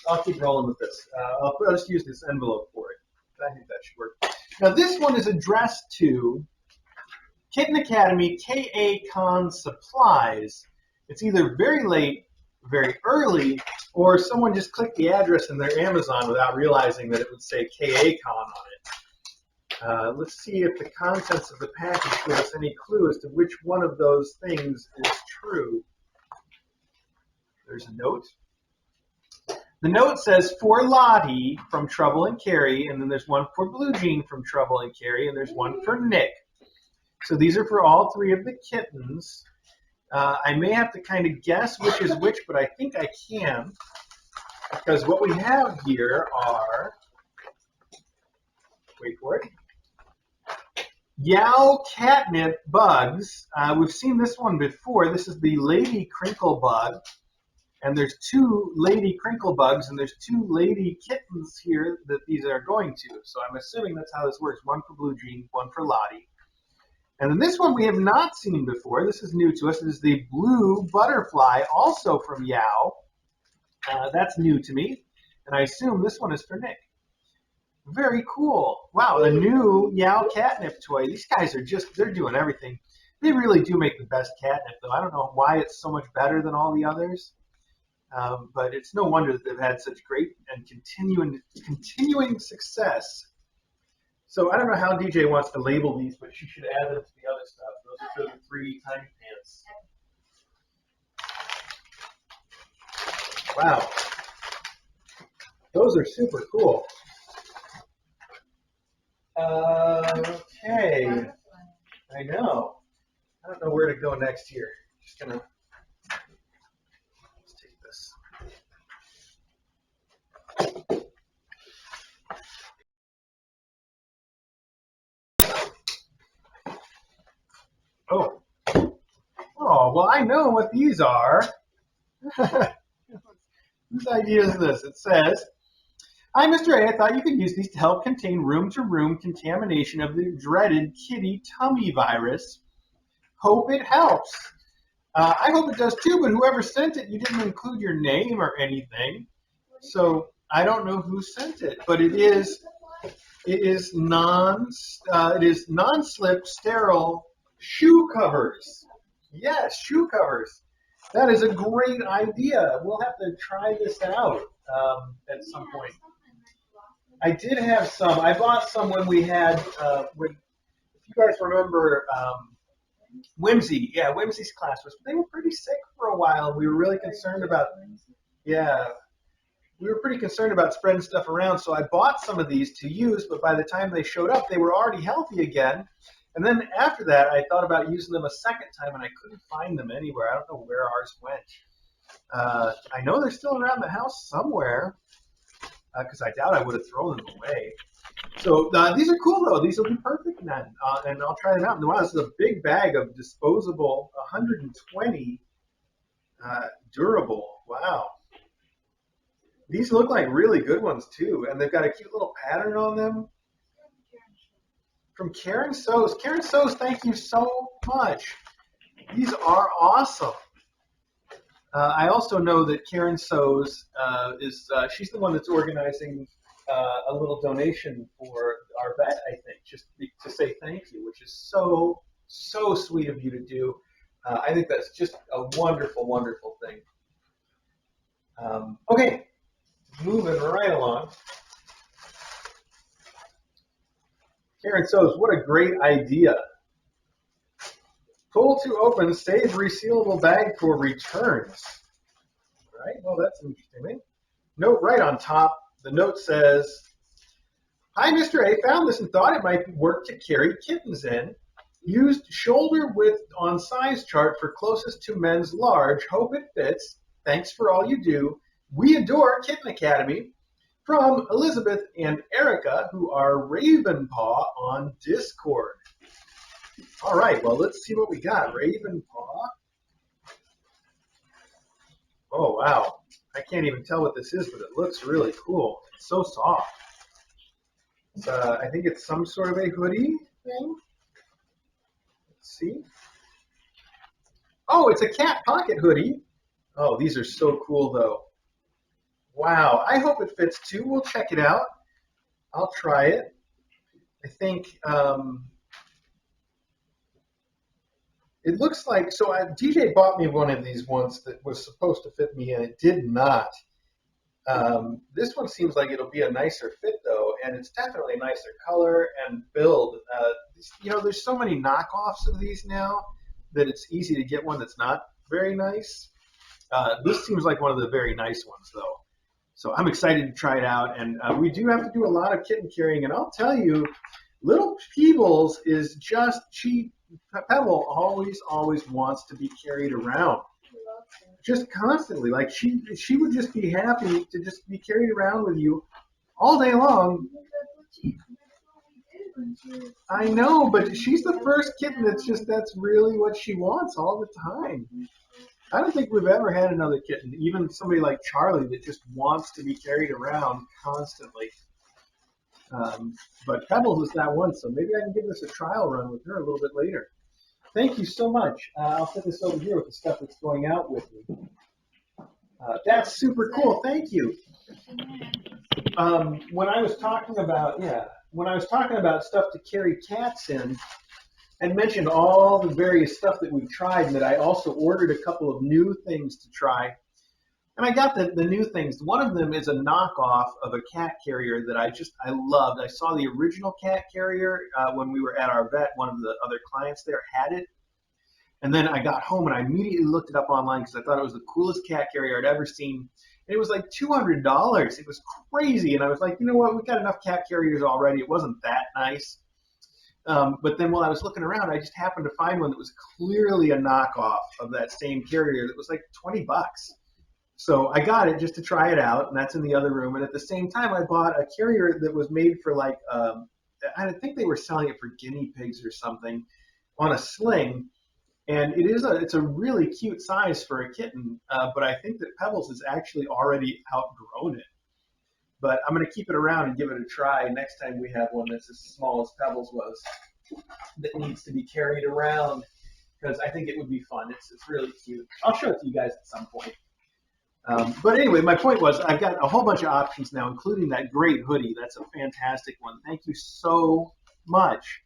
I'll keep rolling with this. I'll just use this envelope for it. I think that should work. Now this one is addressed to Kitten Academy KA Con Supplies. It's either very late, very early, or someone just clicked the address in their Amazon without realizing that it would say KA Con on it. Let's see if the contents of the package give us any clue as to which one of those things is true. There's a note. The note says, for Lottie from Trouble and Carrie, and then there's one for Blue Jean from Trouble and Carrie, and there's one for Nick. So these are for all three of the kittens. I may have to kind of guess which is which, but I think I can. Because what we have here are, wait for it, Yow catnip bugs. We've seen this one before. This is the lady crinkle bug. And there's 2 lady crinkle bugs, and there's 2 lady kittens here that these are going to. So I'm assuming that's how this works. One for Blue Jean, one for Lottie. And then this one we have not seen before. This is new to us. It is the blue butterfly, also from Yow. That's new to me. And I assume this one is for Nick. Very cool. Wow, a new Yow catnip toy. These guys are they're doing everything. They really do make the best catnip, though. I don't know why it's so much better than all the others. But it's no wonder that they've had such great and continuing success. So I don't know how DJ wants to label these, but she should add them to the other stuff. Those are the 3 Tinypants. Wow. Those are super cool. Okay. I know. I don't know where to go next here. Just gonna take this. Oh. Oh, well, I know what these are. Whose idea is this? It says, "Hi, Mr. A. I thought you could use these to help contain room-to-room contamination of the dreaded kitty tummy virus. Hope it helps." I hope it does too, but whoever sent it, you didn't include your name or anything. So I don't know who sent it, but it is non-slip sterile shoe covers. Yes, shoe covers. That is a great idea. We'll have to try this out at some point. I did have some. I bought some when we had, if you guys remember, Whimsy. Yeah, Whimsy's class they were pretty sick for a while. We were really concerned about, we were pretty concerned about spreading stuff around. So I bought some of these to use, but by the time they showed up, they were already healthy again. And then after that, I thought about using them a second time, and I couldn't find them anywhere. I don't know where ours went. I know they're still around the house somewhere, because I doubt I would have thrown them away. So these are cool, though. These will be perfect then, and I'll try them out. And wow, this is a big bag of disposable, 120 durable. Wow. These look like really good ones, too, and they've got a cute little pattern on them. From Karen Sows. Karen Sows, thank you so much. These are awesome. I also know that Karen Sows she's the one that's organizing a little donation for our vet, I think, just to say thank you, which is so, so sweet of you to do. I think that's just a wonderful, wonderful thing. Okay, moving right along. Karen Sows, what a great idea. Pull to open, save resealable bag for returns. All right, well, that's interesting. Note right on top, the note says, "Hi, Mr. A. Found this and thought it might work to carry kittens in. Used shoulder width on size chart for closest to men's large. Hope it fits. Thanks for all you do. We adore Kitten Academy." From Elizabeth and Erica, who are Ravenpaw on Discord. All right, well, let's see what we got. Ravenpaw. Oh, wow. I can't even tell what this is, but it looks really cool. It's so soft. I think it's some sort of a hoodie thing. Let's see. Oh, it's a cat pocket hoodie. Oh, these are so cool, though. Wow, I hope it fits too. We'll check it out. I'll try it. I think it looks like, so DJ bought me one of these once that was supposed to fit me, and it did not. This one seems like it'll be a nicer fit, though, and it's definitely a nicer color and build. There's so many knockoffs of these now that it's easy to get one that's not very nice. This seems like one of the very nice ones, though. So I'm excited to try it out, and we do have to do a lot of kitten carrying, and I'll tell you, Little Peebles is just, Pebble always wants to be carried around. Just constantly. Like she would just be happy to just be carried around with you all day long. I know, but she's the first kitten that's really what she wants all the time. I don't think we've ever had another kitten, even somebody like Charlie that just wants to be carried around constantly. But Pebbles is that one, so maybe I can give this a trial run with her a little bit later. Thank you so much. I'll put this over here with the stuff that's going out with me. That's super cool. Thank you. When I was talking about stuff to carry cats in, and mentioned all the various stuff that we've tried, and that I also ordered a couple of new things to try. And I got the new things. One of them is a knockoff of a cat carrier that I loved. I saw the original cat carrier when we were at our vet. One of the other clients there had it. And then I got home and I immediately looked it up online because I thought it was the coolest cat carrier I'd ever seen. And it was like $200. It was crazy. And I was like, you know what? We've got enough cat carriers already. It wasn't that nice. But then while I was looking around, I just happened to find one that was clearly a knockoff of that same carrier that was like $20. So I got it just to try it out, and that's in the other room. And at the same time, I bought a carrier that was made for like, I think they were selling it for guinea pigs or something on a sling. And it's a really cute size for a kitten, but I think that Pebbles has actually already outgrown it. But I'm going to keep it around and give it a try next time we have one that's as small as Pebbles was that needs to be carried around, because I think it would be fun. It's really cute. I'll show it to you guys at some point. But anyway, my point was I've got a whole bunch of options now, including that great hoodie. That's a fantastic one. Thank you so much.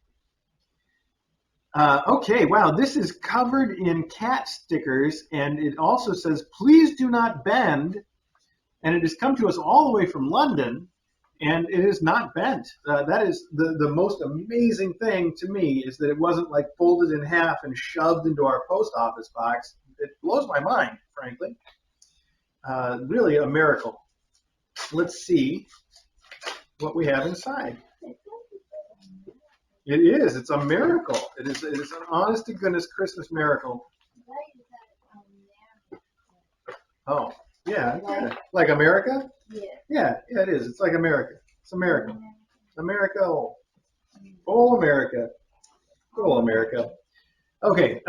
Okay, wow, this is covered in cat stickers, and it also says, please do not bend. And it has come to us all the way from London, and it is not bent. That is the most amazing thing to me, is that it wasn't like folded in half and shoved into our post office box. It blows my mind, frankly. Really a miracle. Let's see what we have inside. It is. It's a miracle. It is an honest to goodness Christmas miracle. Oh. Yeah, like America? Yeah, it is. It's like America. It's America. America. Oh, America. Oh, America. Okay.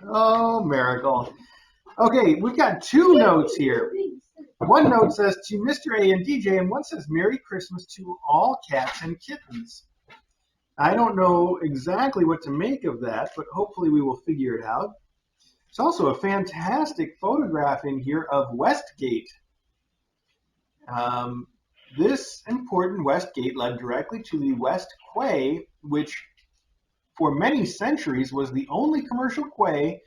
Oh, miracle. Okay, we've got two notes here. One note says to Mr. A and DJ, and one says Merry Christmas to all cats and kittens. I don't know exactly what to make of that, but hopefully we will figure it out. There's also a fantastic photograph in here of Westgate. This important Westgate led directly to the West Quay, which for many centuries was the only commercial quay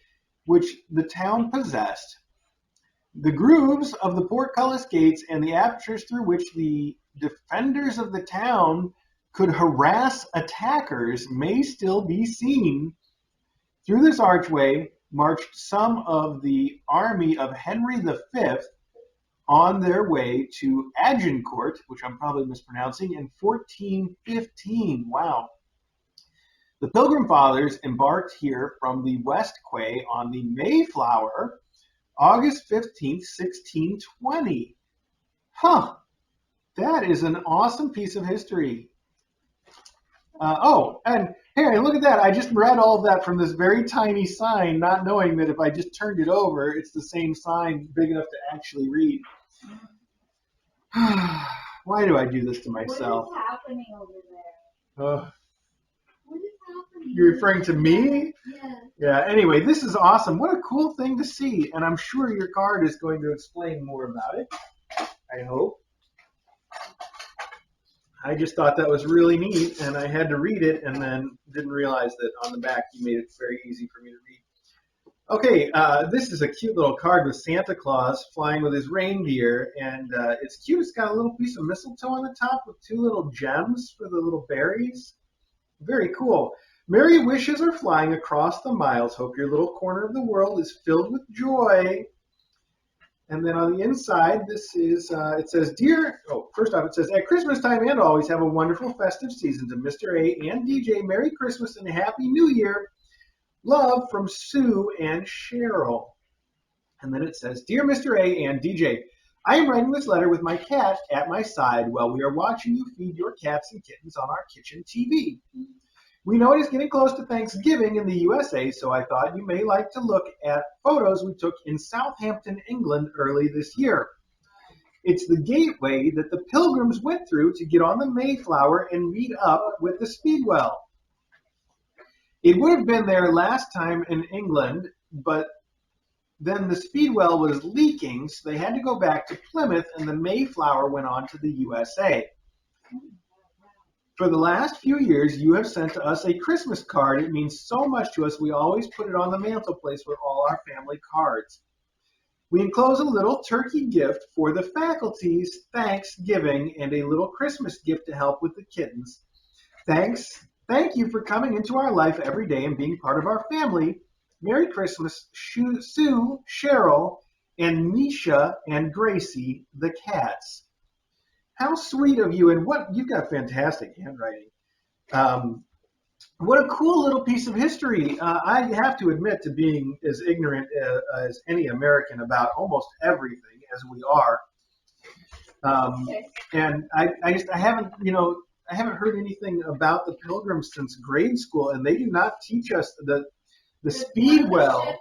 which the town possessed. The grooves of the portcullis gates and the apertures through which the defenders of the town could harass attackers may still be seen. Through this archway marched some of the army of Henry V on their way to Agincourt, which I'm probably mispronouncing, in 1415. Wow. The Pilgrim Fathers embarked here from the West Quay on the Mayflower, August 15th, 1620. Huh. That is an awesome piece of history. And hey, look at that. I just read all of that from this very tiny sign, not knowing that if I just turned it over, it's the same sign big enough to actually read. Why do I do this to myself? What is happening over there? What is happening? You're referring to me? Yeah. Yeah, anyway, this is awesome. What a cool thing to see. And I'm sure your card is going to explain more about it. I hope. I just thought that was really neat, and I had to read it, and then didn't realize that on the back you made it very easy for me to read. Okay, this is a cute little card with Santa Claus flying with his reindeer, and it's cute. It's got a little piece of mistletoe on the top with two little gems for the little berries. Very cool. Merry wishes are flying across the miles. Hope your little corner of the world is filled with joy. And then on the inside, this is, it says, first off, it says, at Christmas time and always have a wonderful festive season to Mr. A and DJ. Merry Christmas and Happy New Year. Love from Sue and Cheryl. And then it says, Dear Mr. A and DJ, I am writing this letter with my cat at my side while we are watching you feed your cats and kittens on our kitchen TV. We know it is getting close to Thanksgiving in the USA, so I thought you may like to look at photos we took in Southampton, England early this year. It's the gateway that the Pilgrims went through to get on the Mayflower and meet up with the Speedwell. It would have been there last time in England, but then the Speedwell was leaking, so they had to go back to Plymouth, and the Mayflower went on to the USA. For the last few years, you have sent us a Christmas card. It means so much to us, we always put it on the mantelpiece with all our family cards. We enclose a little turkey gift for the faculty's Thanksgiving and a little Christmas gift to help with the kittens. Thank you for coming into our life every day and being part of our family. Merry Christmas, Sue, Cheryl, and Misha and Gracie, the cats. How sweet of you, and you've got fantastic handwriting. What a cool little piece of history. I have to admit to being as ignorant as any American about almost everything as we are. And I haven't, I haven't heard anything about the Pilgrims since grade school, and they do not teach us the Speedwell.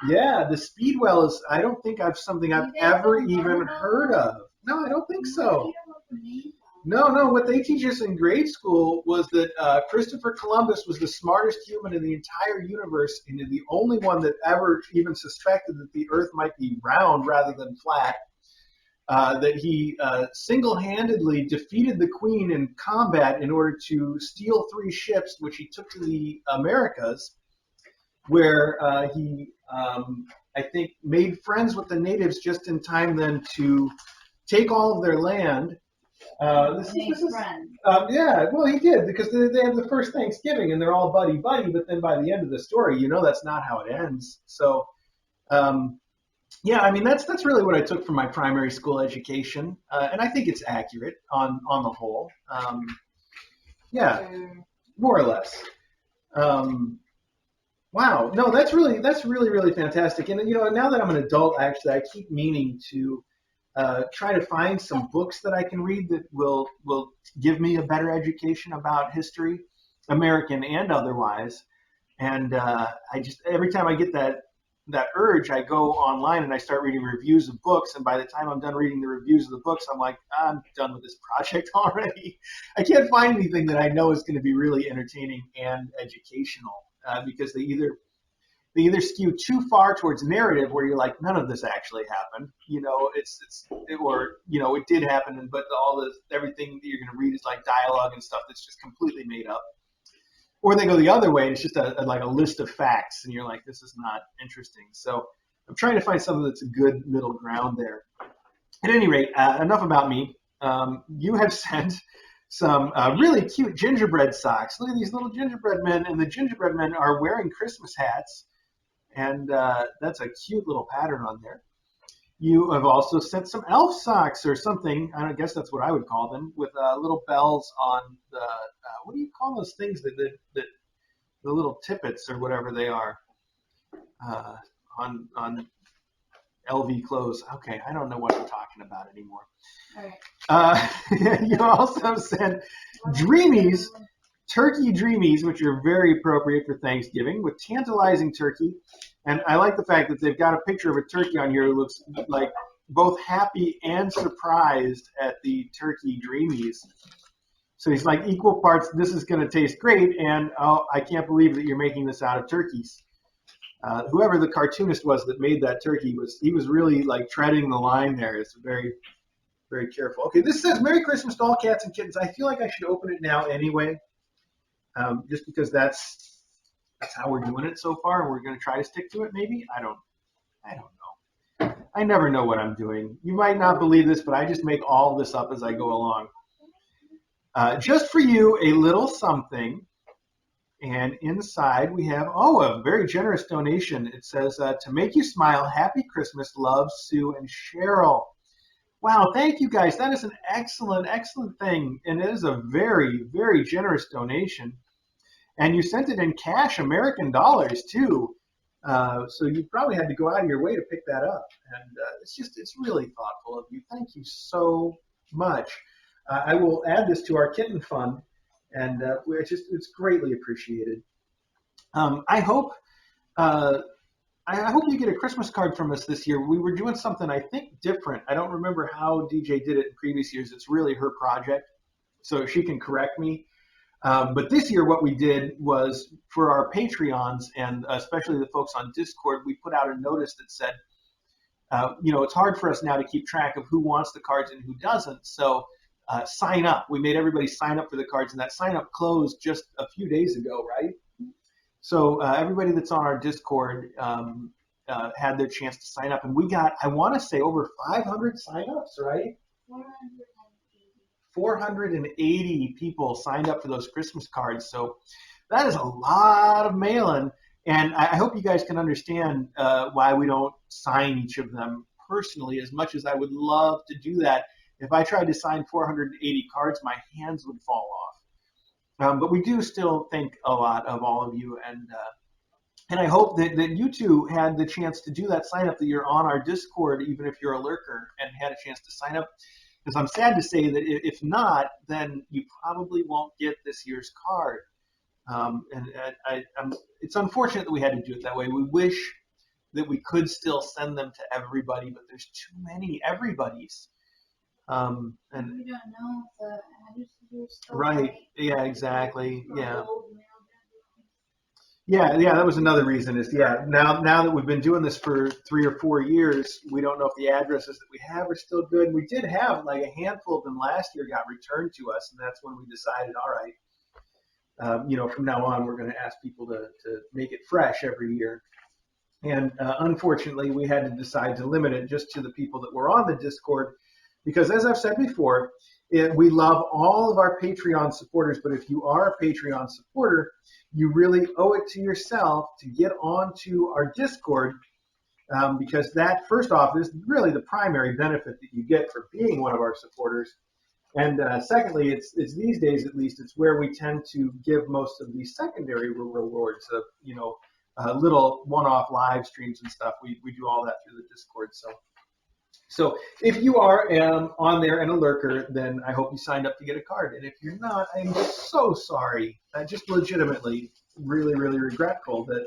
Yeah, the Speedwell is, I don't think something I've ever even heard of. No, I don't think so. No, what they teach us in grade school was that Christopher Columbus was the smartest human in the entire universe and the only one that ever even suspected that the earth might be round rather than flat. That he single-handedly defeated the Queen in combat in order to steal 3 ships, which he took to the Americas, where he, I think, made friends with the natives just in time then to take all of their land. Yeah, well, he did, because they have the first Thanksgiving, and they're all buddy-buddy, but then by the end of the story, that's not how it ends. So, yeah, I mean, that's really what I took from my primary school education, and I think it's accurate on the whole. Yeah, more or less. Wow, no, that's really fantastic. And now that I'm an adult, actually, I keep meaning to try to find some books that I can read that will give me a better education about history, American and otherwise. And I just, every time I get that urge, I go online and I start reading reviews of books. And by the time I'm done reading the reviews of the books, I'm like, I'm done with this project already. I can't find anything that I know is going to be really entertaining and educational because they either skew too far towards narrative, where you're like, none of this actually happened. It did happen, but everything that you're going to read is like dialogue and stuff that's just completely made up. Or they go the other way, and it's just like a list of facts, and you're like, this is not interesting. So I'm trying to find something that's a good middle ground there. At any rate, enough about me. You have sent some really cute gingerbread socks. Look at these little gingerbread men, and the gingerbread men are wearing Christmas hats. And that's a cute little pattern on there. You have also sent some elf socks or something. I guess that's what I would call them, with little bells on the, what do you call those things that the little tippets or whatever they are on LV clothes. Okay, I don't know what I'm talking about anymore. All right. You also sent Dreamies, turkey Dreamies, which are very appropriate for Thanksgiving, with tantalizing turkey. And I like the fact that they've got a picture of a turkey on here who looks like both happy and surprised at the turkey Dreamies. So he's like, equal parts, this is going to taste great, and oh, I can't believe that you're making this out of turkeys. Whoever the cartoonist was that made that turkey, he was really like treading the line there. It's very, very careful. Okay, this says, Merry Christmas to all cats and kittens. I feel like I should open it now anyway. Just because that's how we're doing it so far, and we're going to try to stick to it. Maybe I don't know. I never know what I'm doing. You might not believe this, but I just make all this up as I go along. Just for you, a little something, And inside we have, a very generous donation. It says, to make you smile, happy Christmas, love, Sue and Cheryl. Wow, thank you guys. That is an excellent, excellent thing. And it is a very, very generous donation. And you sent it in cash, American dollars, too. So you probably had to go out of your way to pick that up. And it's really thoughtful of you. Thank you so much. I will add this to our kitten fund, and it's greatly appreciated. I hope you get a Christmas card from us this year. We were doing something, I think, different. I don't remember how DJ did it in previous years. It's really her project, so she can correct me. But this year what we did was for our Patreons, and especially the folks on Discord, we put out a notice that said, it's hard for us now to keep track of who wants the cards and who doesn't. So sign up. We made everybody sign up for the cards, and that sign up closed just a few days ago, right? So everybody that's on our Discord had their chance to sign up. And we got, I want to say, over 500 sign-ups, right? 480 people signed up for those Christmas cards. So that is a lot of mailing. And I hope you guys can understand why we don't sign each of them personally, as much as I would love to do that. If I tried to sign 480 cards, my hands would fall off. But we do still think a lot of all of you. And I hope that you two had the chance to do that sign up, that you're on our Discord, even if you're a lurker, and had a chance to sign up. Because I'm sad to say that if not, then you probably won't get this year's card. It's unfortunate that we had to do it that way. We wish that we could still send them to everybody, but there's too many everybody's. And we don't know if the addresses are still right. Yeah, exactly. Yeah. Old mail Yeah, that was another reason is, now that we've been doing this for 3 or 4 years, we don't know if the addresses that we have are still good. We did have like a handful of them last year got returned to us, and that's when we decided, all right, from now on we're going to ask people to make it fresh every year. And unfortunately, we had to decide to limit it just to the people that were on the Discord, because as I've said before, we love all of our Patreon supporters, but if you are a Patreon supporter, you really owe it to yourself to get onto our Discord, because that, first off, is really the primary benefit that you get for being one of our supporters. And secondly, it's these days, at least, it's where we tend to give most of the secondary rewards of, little one-off live streams and stuff. We do all that through the Discord. So if you are on there and a lurker, then I hope you signed up to get a card. And if you're not, I'm so sorry. Just legitimately really, really regretful that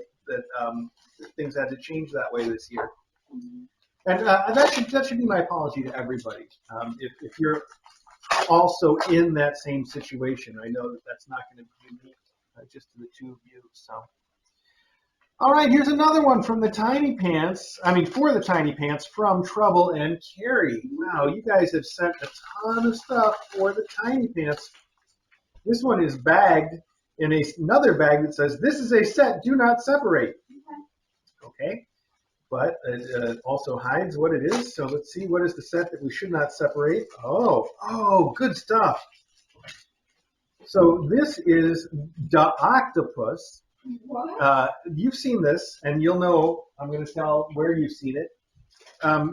things had to change that way this year. And that should be my apology to everybody. If you're also in that same situation, I know that's not going to be unique just to the two of you. So. All right, here's another one from the for the Tinypants from Trouble and Carrie. Wow, you guys have sent a ton of stuff for the Tinypants. This one is bagged in another bag that says, "This is a set, do not separate." Okay, but it also hides what it is. So let's see, what is the set that we should not separate? Oh, good stuff. So this is the octopus. You've seen this, and you'll know, I'm going to tell where you've seen it.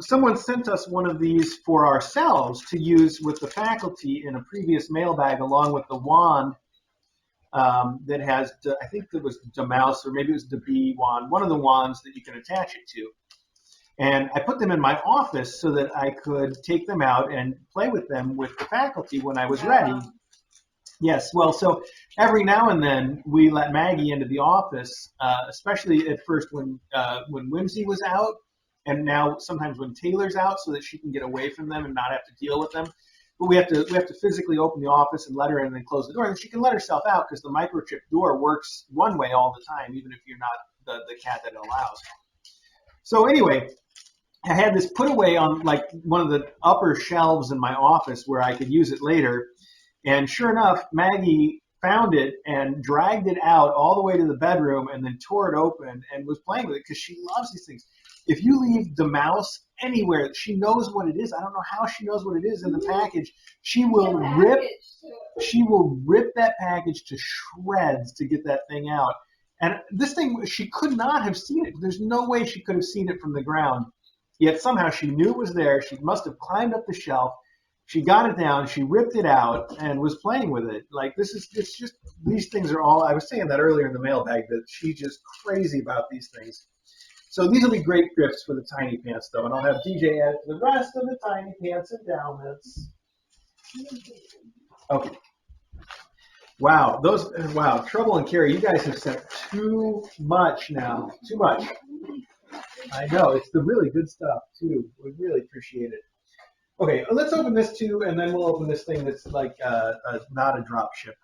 Someone sent us one of these for ourselves to use with the faculty in a previous mailbag, along with the wand that has, I think it was the mouse, or maybe it was the bee wand, one of the wands that you can attach it to. And I put them in my office so that I could take them out and play with them with the faculty when I was ready. Yes, well, so every now and then we let Maggie into the office, especially at first when Whimsy was out, and now sometimes when Taylor's out, so that she can get away from them and not have to deal with them. But we have to physically open the office and let her in and then close the door. And she can let herself out because the microchip door works one way all the time, even if you're not the cat that it allows. So anyway, I had this put away on like one of the upper shelves in my office where I could use it later. And sure enough, Maggie found it and dragged it out all the way to the bedroom and then tore it open and was playing with it because she loves these things. if you leave the mouse anywhere, she knows what it is. I don't know how she knows what it is in the package. She will rip that package to shreds to get that thing out. And this thing, she could not have seen it. There's no way she could have seen it from the ground. Yet somehow she knew it was there. She must have climbed up the shelf. She got it down. She ripped it out and was playing with it. Like it's just, these things are all, I was saying that earlier in the mailbag, that she's just crazy about these things. So these will be great gifts for the Tinypants, though. And I'll have DJ add to the rest of the Tinypants endowments. Okay. Wow, Trouble and Carrie, you guys have sent too much now. Too much. I know, it's the really good stuff, too. We really appreciate it. Okay, let's open this, too, and then we'll open this thing that's like not a drop ship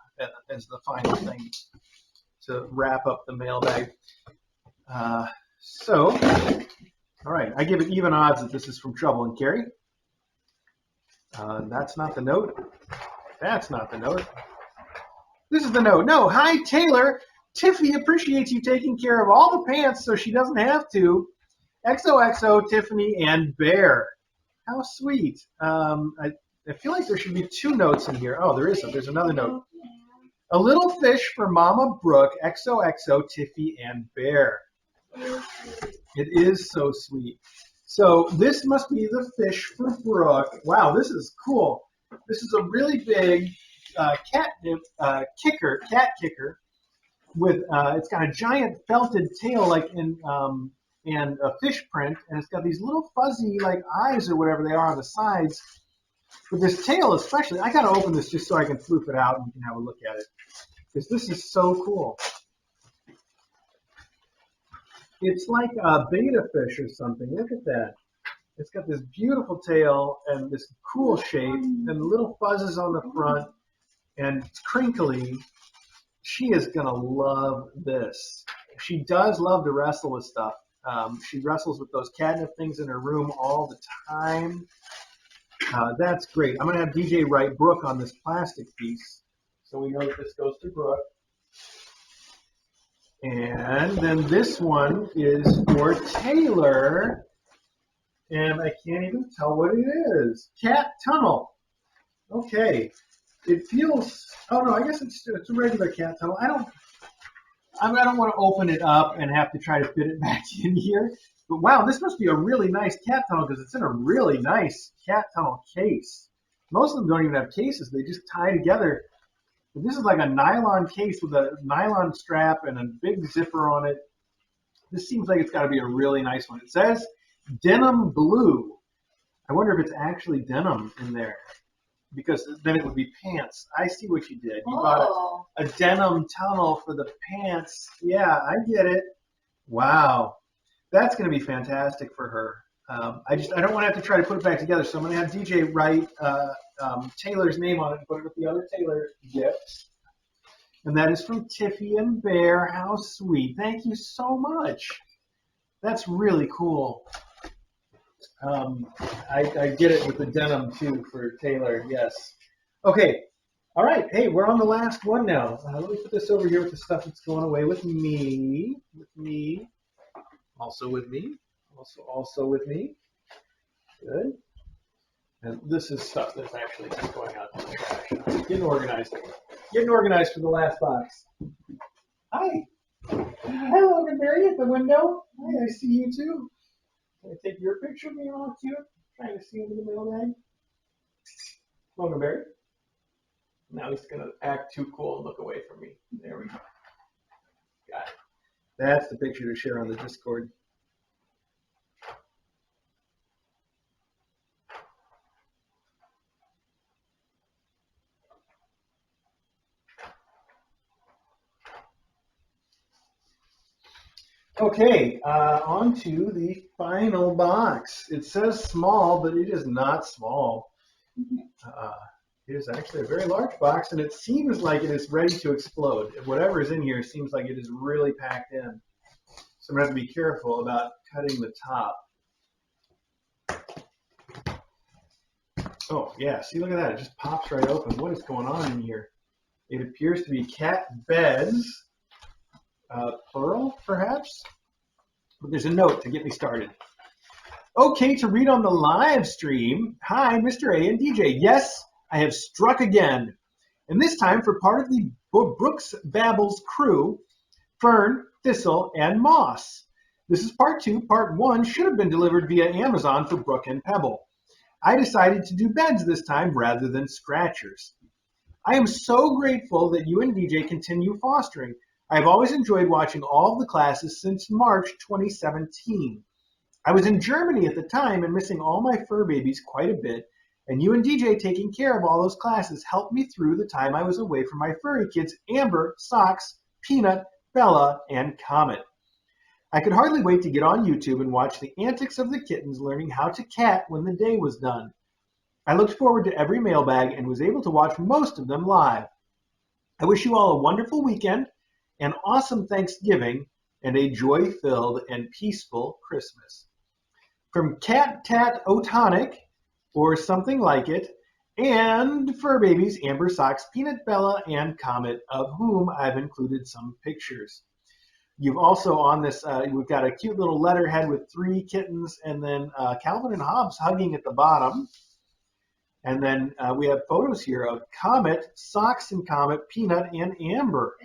as the final thing to wrap up the mailbag. So, all right, I give it even odds that this is from Trouble and Carrie. That's not the note. That's not the note. This is the note. No, hi, Taylor. Tiffy appreciates you taking care of all the pants so she doesn't have to. XOXO, Tiffany, and Bear. How sweet. I feel like there should be two notes in here. Oh, there is. There's another note. A little fish for Mama Brooke. XOXO, Tiffy, and Bear. It is so sweet. So this must be the fish for Brooke. Wow, this is cool. This is a really big cat kicker with it's got a giant felted tail like in and a fish print, and it's got these little fuzzy like eyes or whatever they are on the sides. But this tail especially, I gotta open this just so I can flip it out and you can have a look at it, because this is so cool. It's like a betta fish or something. Look at that. It's got this beautiful tail and this cool shape and little fuzzes on the front, and it's crinkly. She is going to love this. She does love to wrestle with stuff. She wrestles with those catnip things in her room all the time. That's great. I'm going to have DJ write Brooke on this plastic piece, so we know that this goes to Brooke. And then this one is for Taylor, and I can't even tell what it is. Cat tunnel. Okay. It feels. Oh no, I guess it's a regular cat tunnel. I don't want to open it up and have to try to fit it back in here. But wow, this must be a really nice cat tunnel because it's in a really nice cat tunnel case. Most of them don't even have cases; they just tie together. But this is like a nylon case with a nylon strap and a big zipper on it. This seems like it's got to be a really nice one. It says denim blue. I wonder if it's actually denim in there, because then it would be pants. I see what you did. You bought a denim tunnel for the pants. Yeah, I get it. Wow. That's going to be fantastic for her. I don't want to have to try to put it back together, so I'm going to have DJ write Taylor's name on it and put it with the other Taylor gifts. And that is from Tiffy and Bear. How sweet. Thank you so much. That's really cool. I get it with the denim, too, for Taylor. Yes. Okay. All right. Hey, we're on the last one now. Let me put this over here with the stuff that's going away with me. Also with me. Also with me. Good. And this is stuff that's actually just going out to the trash. Getting organized. Getting organized for the last box. Hi. Hello, Mary at the window. Hi, I see you too. Can I take your picture of me all cute? Trying to see into the mailbag. Come on, Mary. Now he's going to act too cool and look away from me. There we go. Got it. That's the picture to share on the Discord. Okay, on to the final box. It says small, but it is not small. It is actually a very large box, and it seems like it is ready to explode. Whatever is in here seems like it is really packed in. So I'm going to have to be careful about cutting the top. Oh, yeah, see, look at that. It just pops right open. What is going on in here? It appears to be cat beds. Pearl, perhaps? But there's a note to get me started. Okay to read on the live stream. Hi, Mr. A and DJ. Yes, I have struck again. And this time for part of the Brooks Babbles crew, Fern, Thistle, and Moss. This is part 2. Part 1 should have been delivered via Amazon for Brook and Pebble. I decided to do beds this time rather than scratchers. I am so grateful that you and DJ continue fostering. I have always enjoyed watching all of the classes since March 2017. I was in Germany at the time and missing all my fur babies quite a bit, and you and DJ taking care of all those classes helped me through the time I was away from my furry kids Amber, Socks, Peanut, Bella, and Comet. I could hardly wait to get on YouTube and watch the antics of the kittens learning how to cat when the day was done. I looked forward to every mailbag and was able to watch most of them live. I wish you all a wonderful weekend, an awesome Thanksgiving, and a joy-filled and peaceful Christmas. From Cat Tat Otonic, or something like it, and fur babies Amber, Socks, Peanut, Bella, and Comet, of whom I've included some pictures. You've also on this, we've got a cute little letterhead with 3 kittens, and then Calvin and Hobbes hugging at the bottom. And then we have photos here of Comet, Socks and Comet, Peanut, and Amber.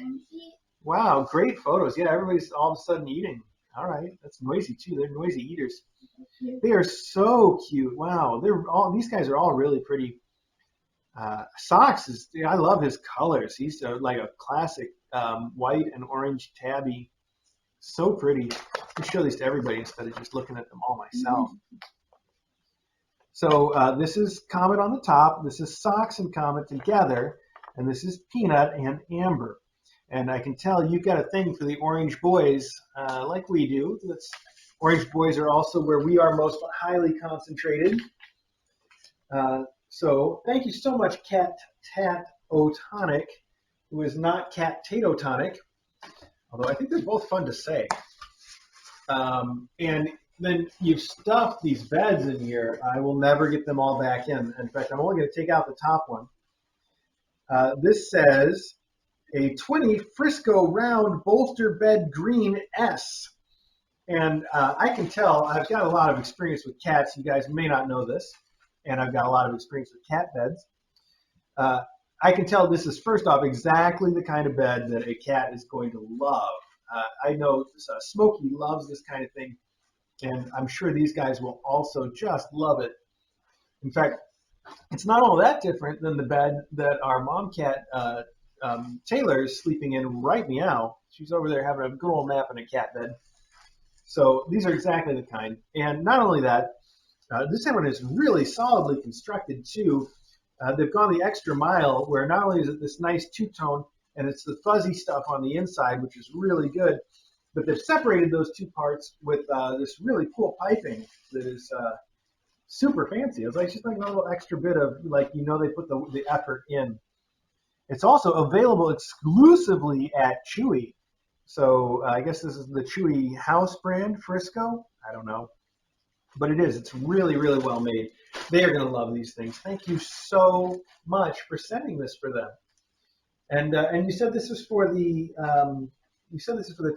Wow, great photos. Yeah, everybody's all of a sudden eating. All right, that's noisy too. They're noisy eaters. They are so cute. Wow, these guys are all really pretty. Socks I love his colors. He's like a classic white and orange tabby. So pretty. I show these to everybody instead of just looking at them all myself. So this is Comet on the top. This is Socks and Comet together, and this is Peanut and Amber. And I can tell you've got a thing for the orange boys, like we do. Orange boys are also where we are most highly concentrated. So thank you so much, Cat Tat Otonic, who is not Cat Tato Tonic, although I think they're both fun to say. And then you've stuffed these beds in here. I will never get them all back in. In fact, I'm only going to take out the top one. This says a 20 Frisco round bolster bed green S. And I can tell I've got a lot of experience with cats. You guys may not know this. And I've got a lot of experience with cat beds. I can tell this is, first off, exactly the kind of bed that a cat is going to love. I know Smokey loves this kind of thing, and I'm sure these guys will also just love it. In fact, it's not all that different than the bed that our mom cat, Taylor, is sleeping in right meow. She's over there having a good old nap in a cat bed. So these are exactly the kind. And not only that, this one is really solidly constructed too. They've gone the extra mile where not only is it this nice two-tone and it's the fuzzy stuff on the inside, which is really good, but they've separated those two parts with this really cool piping that is super fancy. It's like just like a little extra bit of, like, you know, they put the effort in. It's also available exclusively at Chewy. So I guess this is the Chewy house brand, Frisco. I don't know. But it is. It's really, really well made. They are going to love these things. Thank you so much for sending this for them. And you said this is for the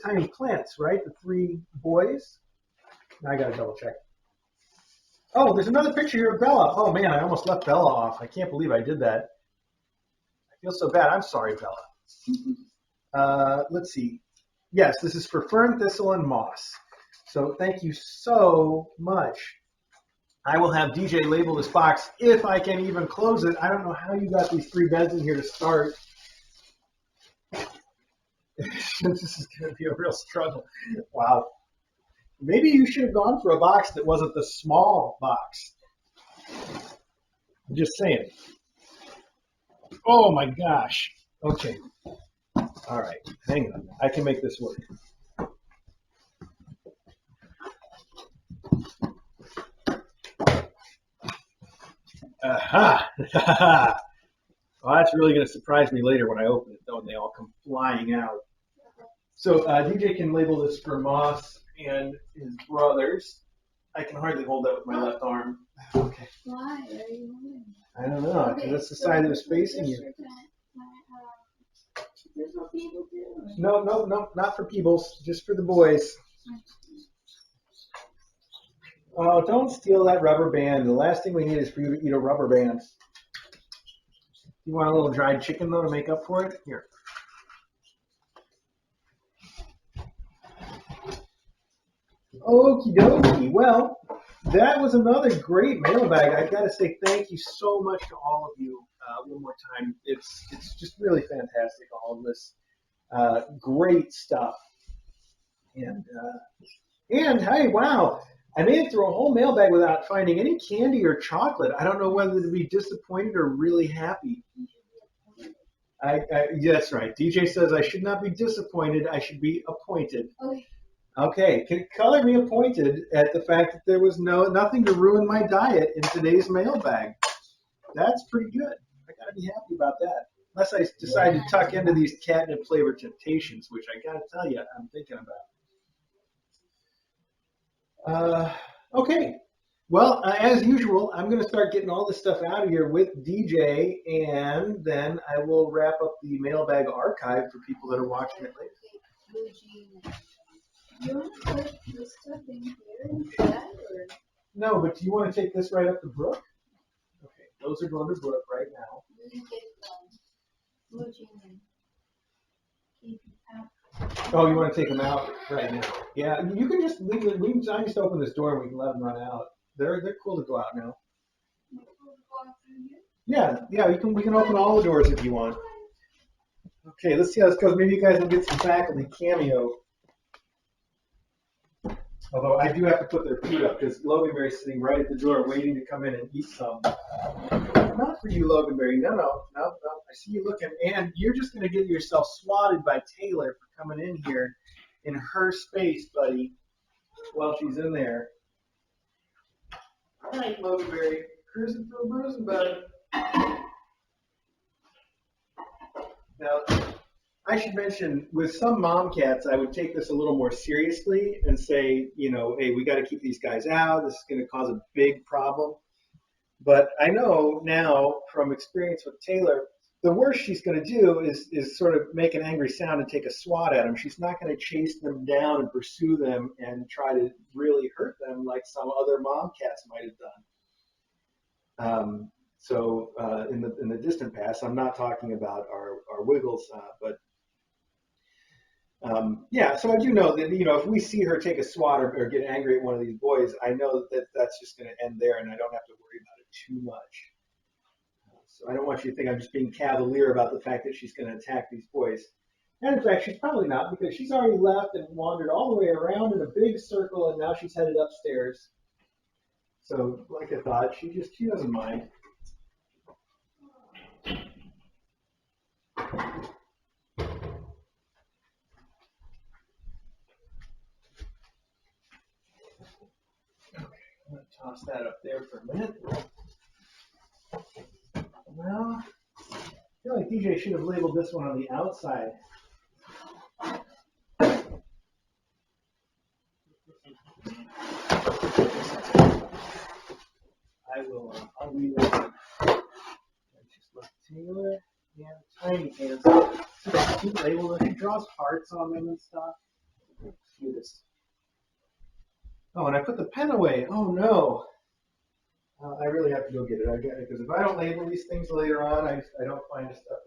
tiny plants, right? The 3 boys. Now I got to double check. Oh, there's another picture here of Bella. Oh man, I almost left Bella off. I can't believe I did that. I feel so bad. I'm sorry, Bella. Let's see. Yes, this is for Fern, Thistle, and Moss. So thank you so much. I will have DJ label this box if I can even close it. I don't know how you got these 3 beds in here to start. This is going to be a real struggle. Wow. Maybe you should have gone for a box that wasn't the small box. I'm just saying. Oh my gosh. Okay. All right. Hang on. I can make this work. Aha! Well, that's really going to surprise me later when I open it, though, and they all come flying out. So DJ can label this for Moss and his brothers. I can hardly hold that with my left arm. Okay. Why are you moving? I don't know. Okay, that's the side that was facing you. There's no people too. No, not for Peebles. Just for the boys. Oh, don't steal that rubber band. The last thing we need is for you to eat a rubber band. You want a little dried chicken, though, to make up for it? Here. Okie dokie. Well, that was another great mailbag. I've got to say thank you so much to all of you one more time. It's just really fantastic, all of this great stuff. And hey, wow, I made it through a whole mailbag without finding any candy or chocolate. I don't know whether to be disappointed or really happy. That's right. DJ says I should not be disappointed. I should be appointed. Okay. Okay, color me appointed at the fact that there was nothing to ruin my diet in today's mailbag. That's pretty good. I gotta be happy about that. Unless I decide to tuck into these catnip flavored temptations, which I gotta tell you, I'm thinking about. Okay. Well, as usual, I'm going to start getting all this stuff out of here with DJ, and then I will wrap up the mailbag archive for people that are watching it later. You want to put this stuff in here instead, or? No, but do you want to take this right up to Brooke? Okay, those are going to Brooke right now. You get Luigi and keep it out. Oh, you want to take them out right now? Yeah, you can just leave it. I just open this door and we can let them run out. They're cool to go out now. Yeah, we can open all the doors if you want. Okay, let's see how this goes. Maybe you guys will get some faculty cameo. Although I do have to put their food up because Loganberry's sitting right at the door waiting to come in and eat some. Not for you, Loganberry. No. I see you looking. And you're just going to get yourself swatted by Taylor for coming in here in her space, buddy, while she's in there. All right, Loganberry. Cruising through a bruising, bud. Now, I should mention, with some mom cats, I would take this a little more seriously and say, hey, we got to keep these guys out. This is going to cause a big problem. But I know now from experience with Taylor, the worst she's going to do is sort of make an angry sound and take a swat at them. She's not going to chase them down and pursue them and try to really hurt them like some other mom cats might have done. So in the distant past, I'm not talking about our Wiggles, but so I do know that, if we see her take a swat or get angry at one of these boys, I know that that's just going to end there and I don't have to worry about it too much. So I don't want you to think I'm just being cavalier about the fact that she's going to attack these boys. And in fact, she's probably not, because she's already left and wandered all the way around in a big circle and now she's headed upstairs. So like I thought, she doesn't mind. I'm going to toss that up there for a minute. Well, I feel like DJ should have labeled this one on the outside. I'll relabel it. I just left Taylor and Tinypants. See that cute label that she draws hearts on them and stuff? Cutest. Oh, and I put the pen away. Oh no. I really have to go get it. Because if I don't label these things later on, I don't find the stuff.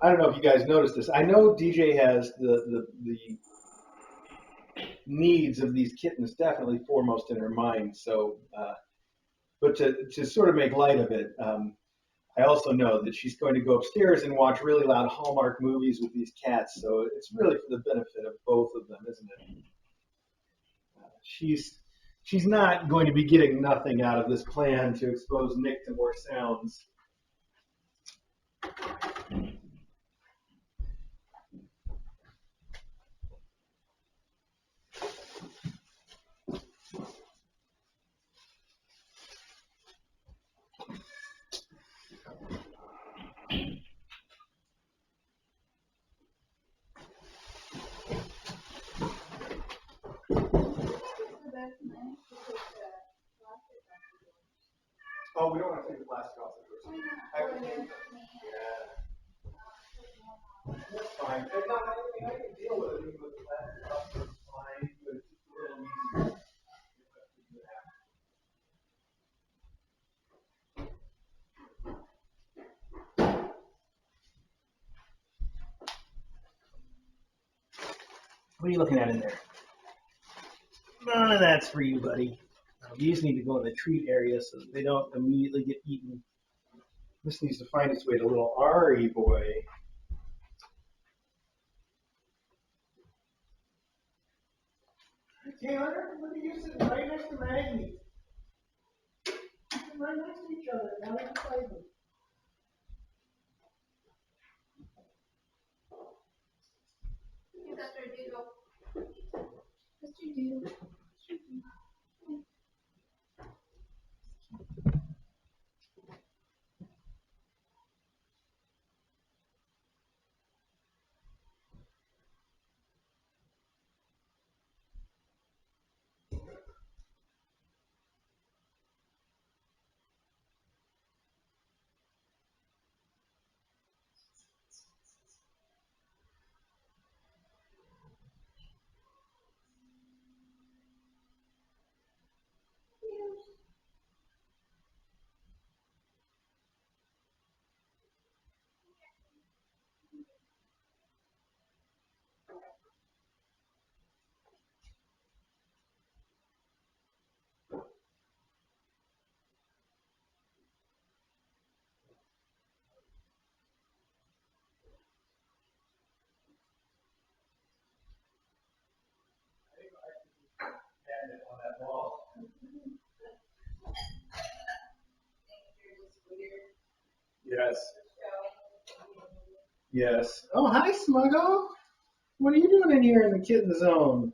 I don't know if you guys noticed this. I know DJ has the needs of these kittens definitely foremost in her mind. So, but to sort of make light of it, I also know that she's going to go upstairs and watch really loud Hallmark movies with these cats. So it's really for the benefit of both of them, isn't it? She's not going to be getting nothing out of this plan to expose Nick to more sounds. Oh, we don't want to take the plastic off the first. That's fine. I can deal with it even with the plastic off. It's fine, but it's just a little easier. What are you looking at in there? None of that's for you, buddy. These need to go in the treat area so that they don't immediately get eaten. This needs to find its way to little Ari boy. Taylor, look at you sitting right next to Maggie. Sitting right next to each other. Now you can play them. Mr. Doodle. Mr. Doodle. On that wall. Yes. Yes. Oh, hi, Smuggo. What are you doing in here in the kitten zone?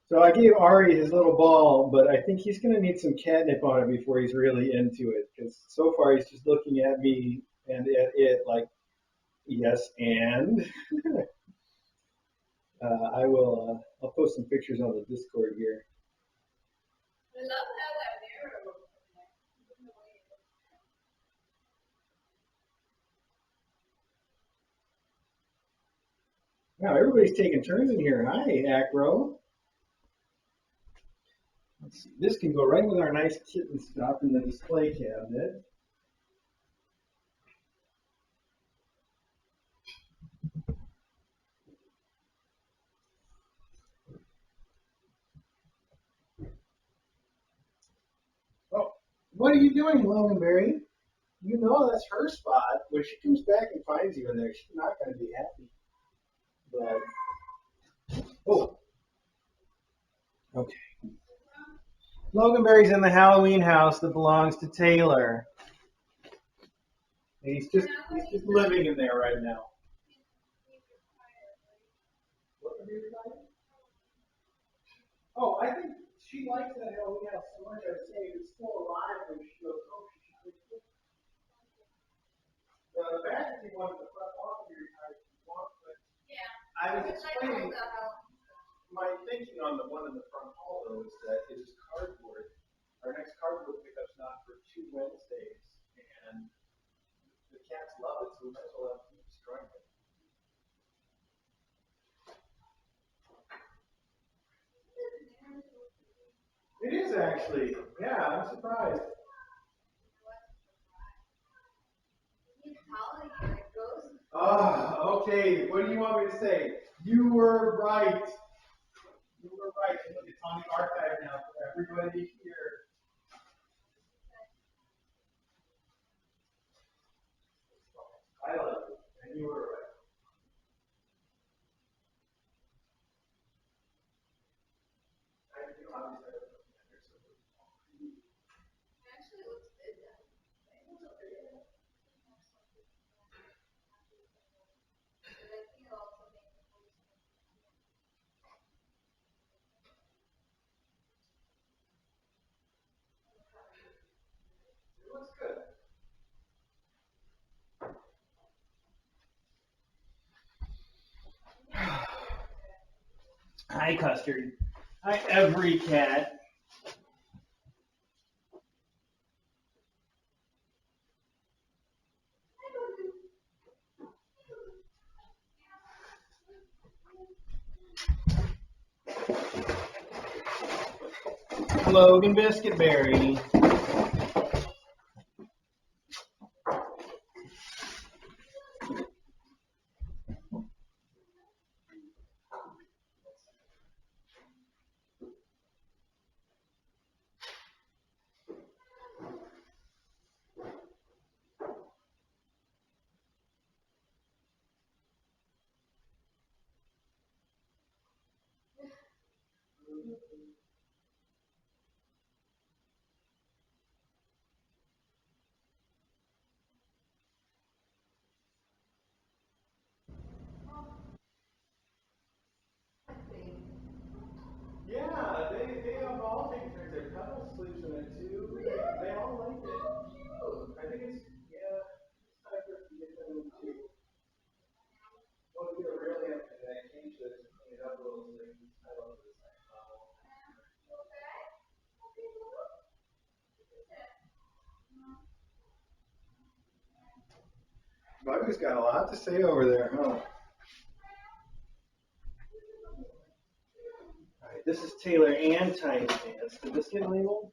So I gave Ari his little ball, but I think he's going to need some catnip on it before he's really into it. Because so far he's just looking at me and at it like, yes, and. I'll post some pictures on the Discord here. I love how that mirror looks in there. Now everybody's taking turns in here. Hi, Acro. Let's see. This can go right with our nice kitten stuff in the display cabinet. Oh, what are you doing, Loganberry? You know that's her spot. When she comes back and finds you in there, she's not going to be happy. But, oh. Okay. Loganberry's in the Halloween house that belongs to Taylor. And he's just living in there right now. Oh, I think she likes that Halloween house so much. I was saying it's still alive when she goes home. She should be. The faculty wanted the front lawn to be retired if you want, but I was explaining my thinking on the one in the front hall though is that it is cardboard. Our next cardboard pickup's not for 2 Wednesdays, and the cats love it, so we might as well keep destroying it. It is actually. Yeah, I'm surprised. Oh, okay. What do you want me to say? You were right. You were right. Look, it's on the archive now for everybody here. I love it, and you were right. Actually, it looks good then. It looks good. Hi, Custard. Hi, every cat. Logan Biscuitberry. Yeah, they have all taken turns. Their Pebble sleeps in it too. Really? They all like it. Oh, cute. I think it's it's time for us to get them to. Well, we really have to change this and clean it up a little so they can settle into the second level. Buggy's got a lot to say over there, huh? Alright, this is Taylor and Tinypants. Did this get labeled?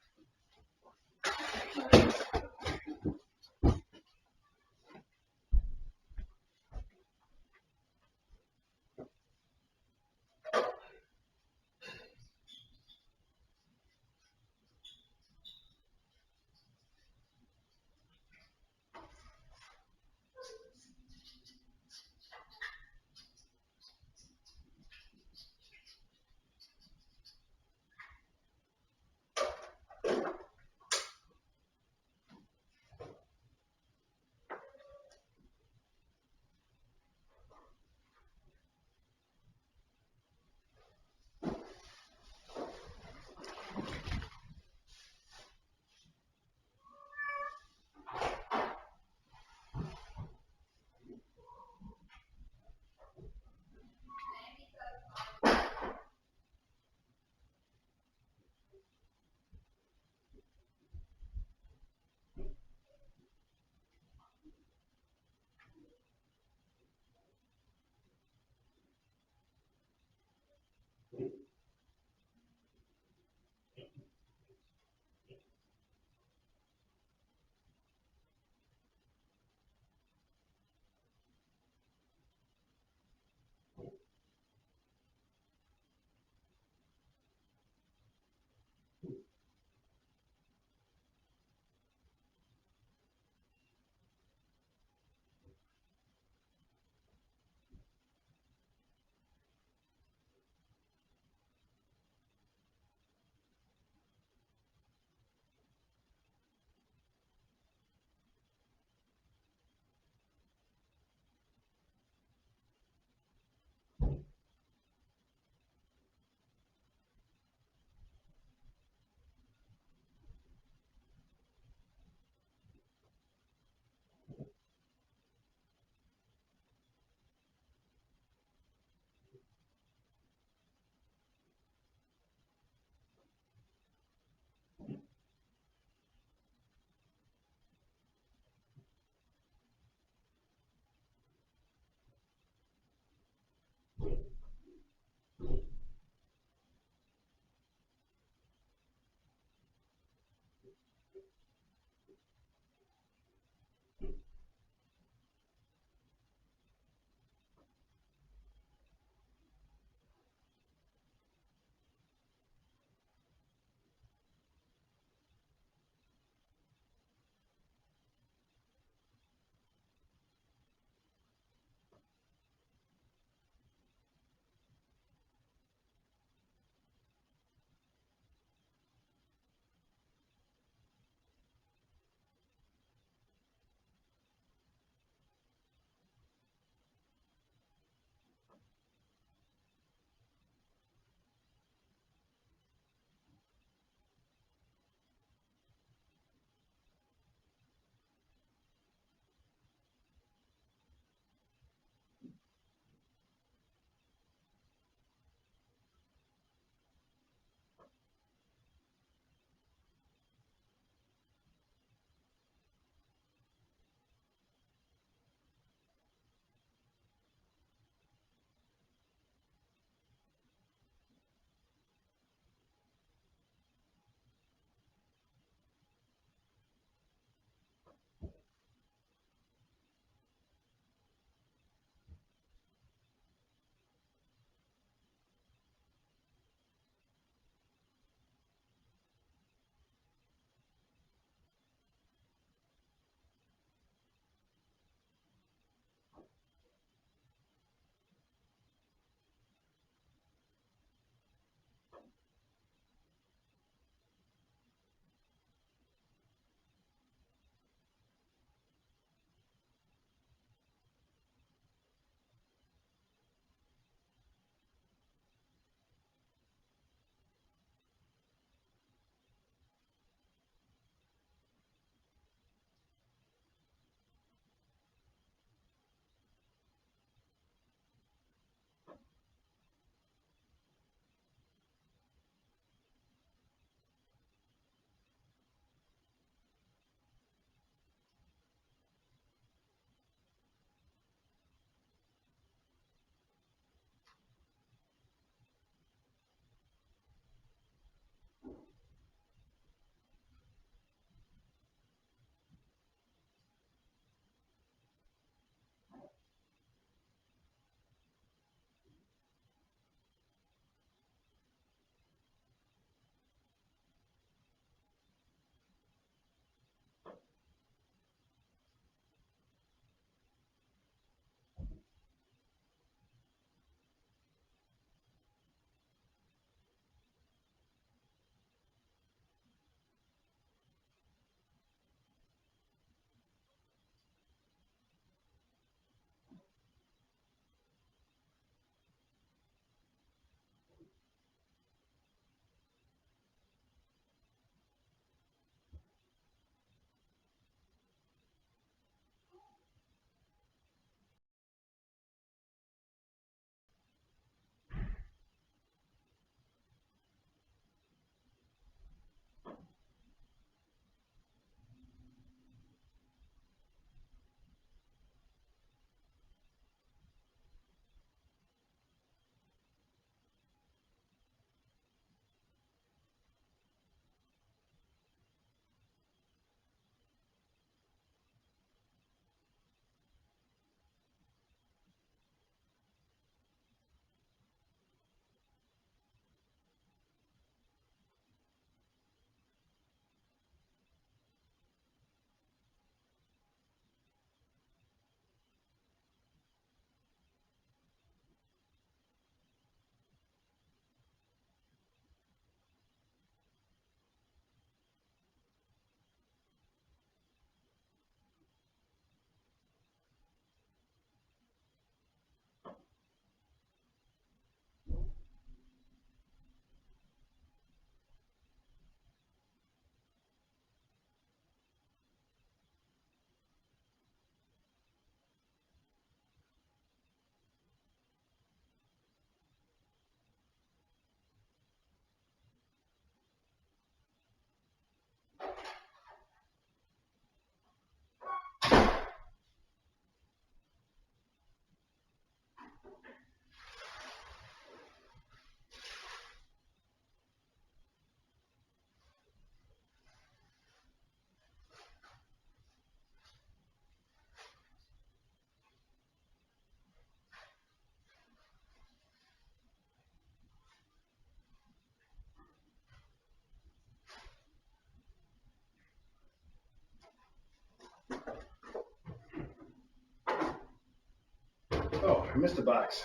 missed a box.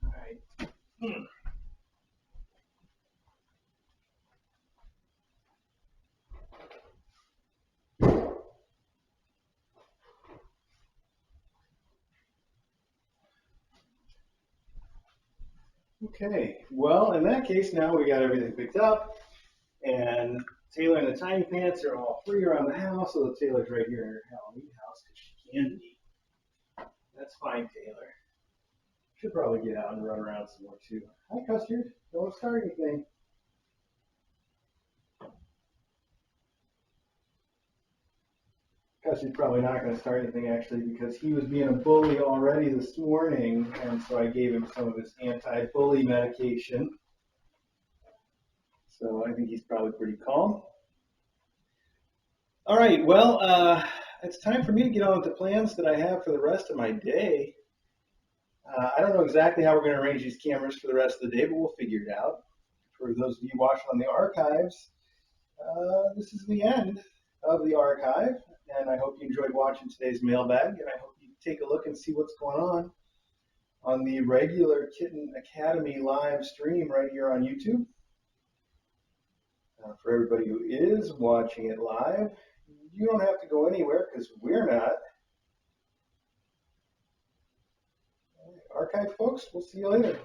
All right. Okay, well, in that case, now we got everything picked up, and Taylor and the Tinypants are all free around the house, so Taylor's right here in her Halloween house because she can be. That's fine, Taylor. Should probably get out and run around some more too. Hi, Custard. Don't start anything. Custard's probably not going to start anything actually because he was being a bully already this morning, and so I gave him some of his anti-bully medication. So I think he's probably pretty calm. All right, well, it's time for me to get on with the plans that I have for the rest of my day. I don't know exactly how we're going to arrange these cameras for the rest of the day, but we'll figure it out. For those of you watching on the archives, this is the end of the archive, and I hope you enjoyed watching today's mailbag, and I hope you take a look and see what's going on the regular Kitten Academy live stream right here on YouTube. For everybody who is watching it live, you don't have to go anywhere because we're not. Archive folks, we'll see you later.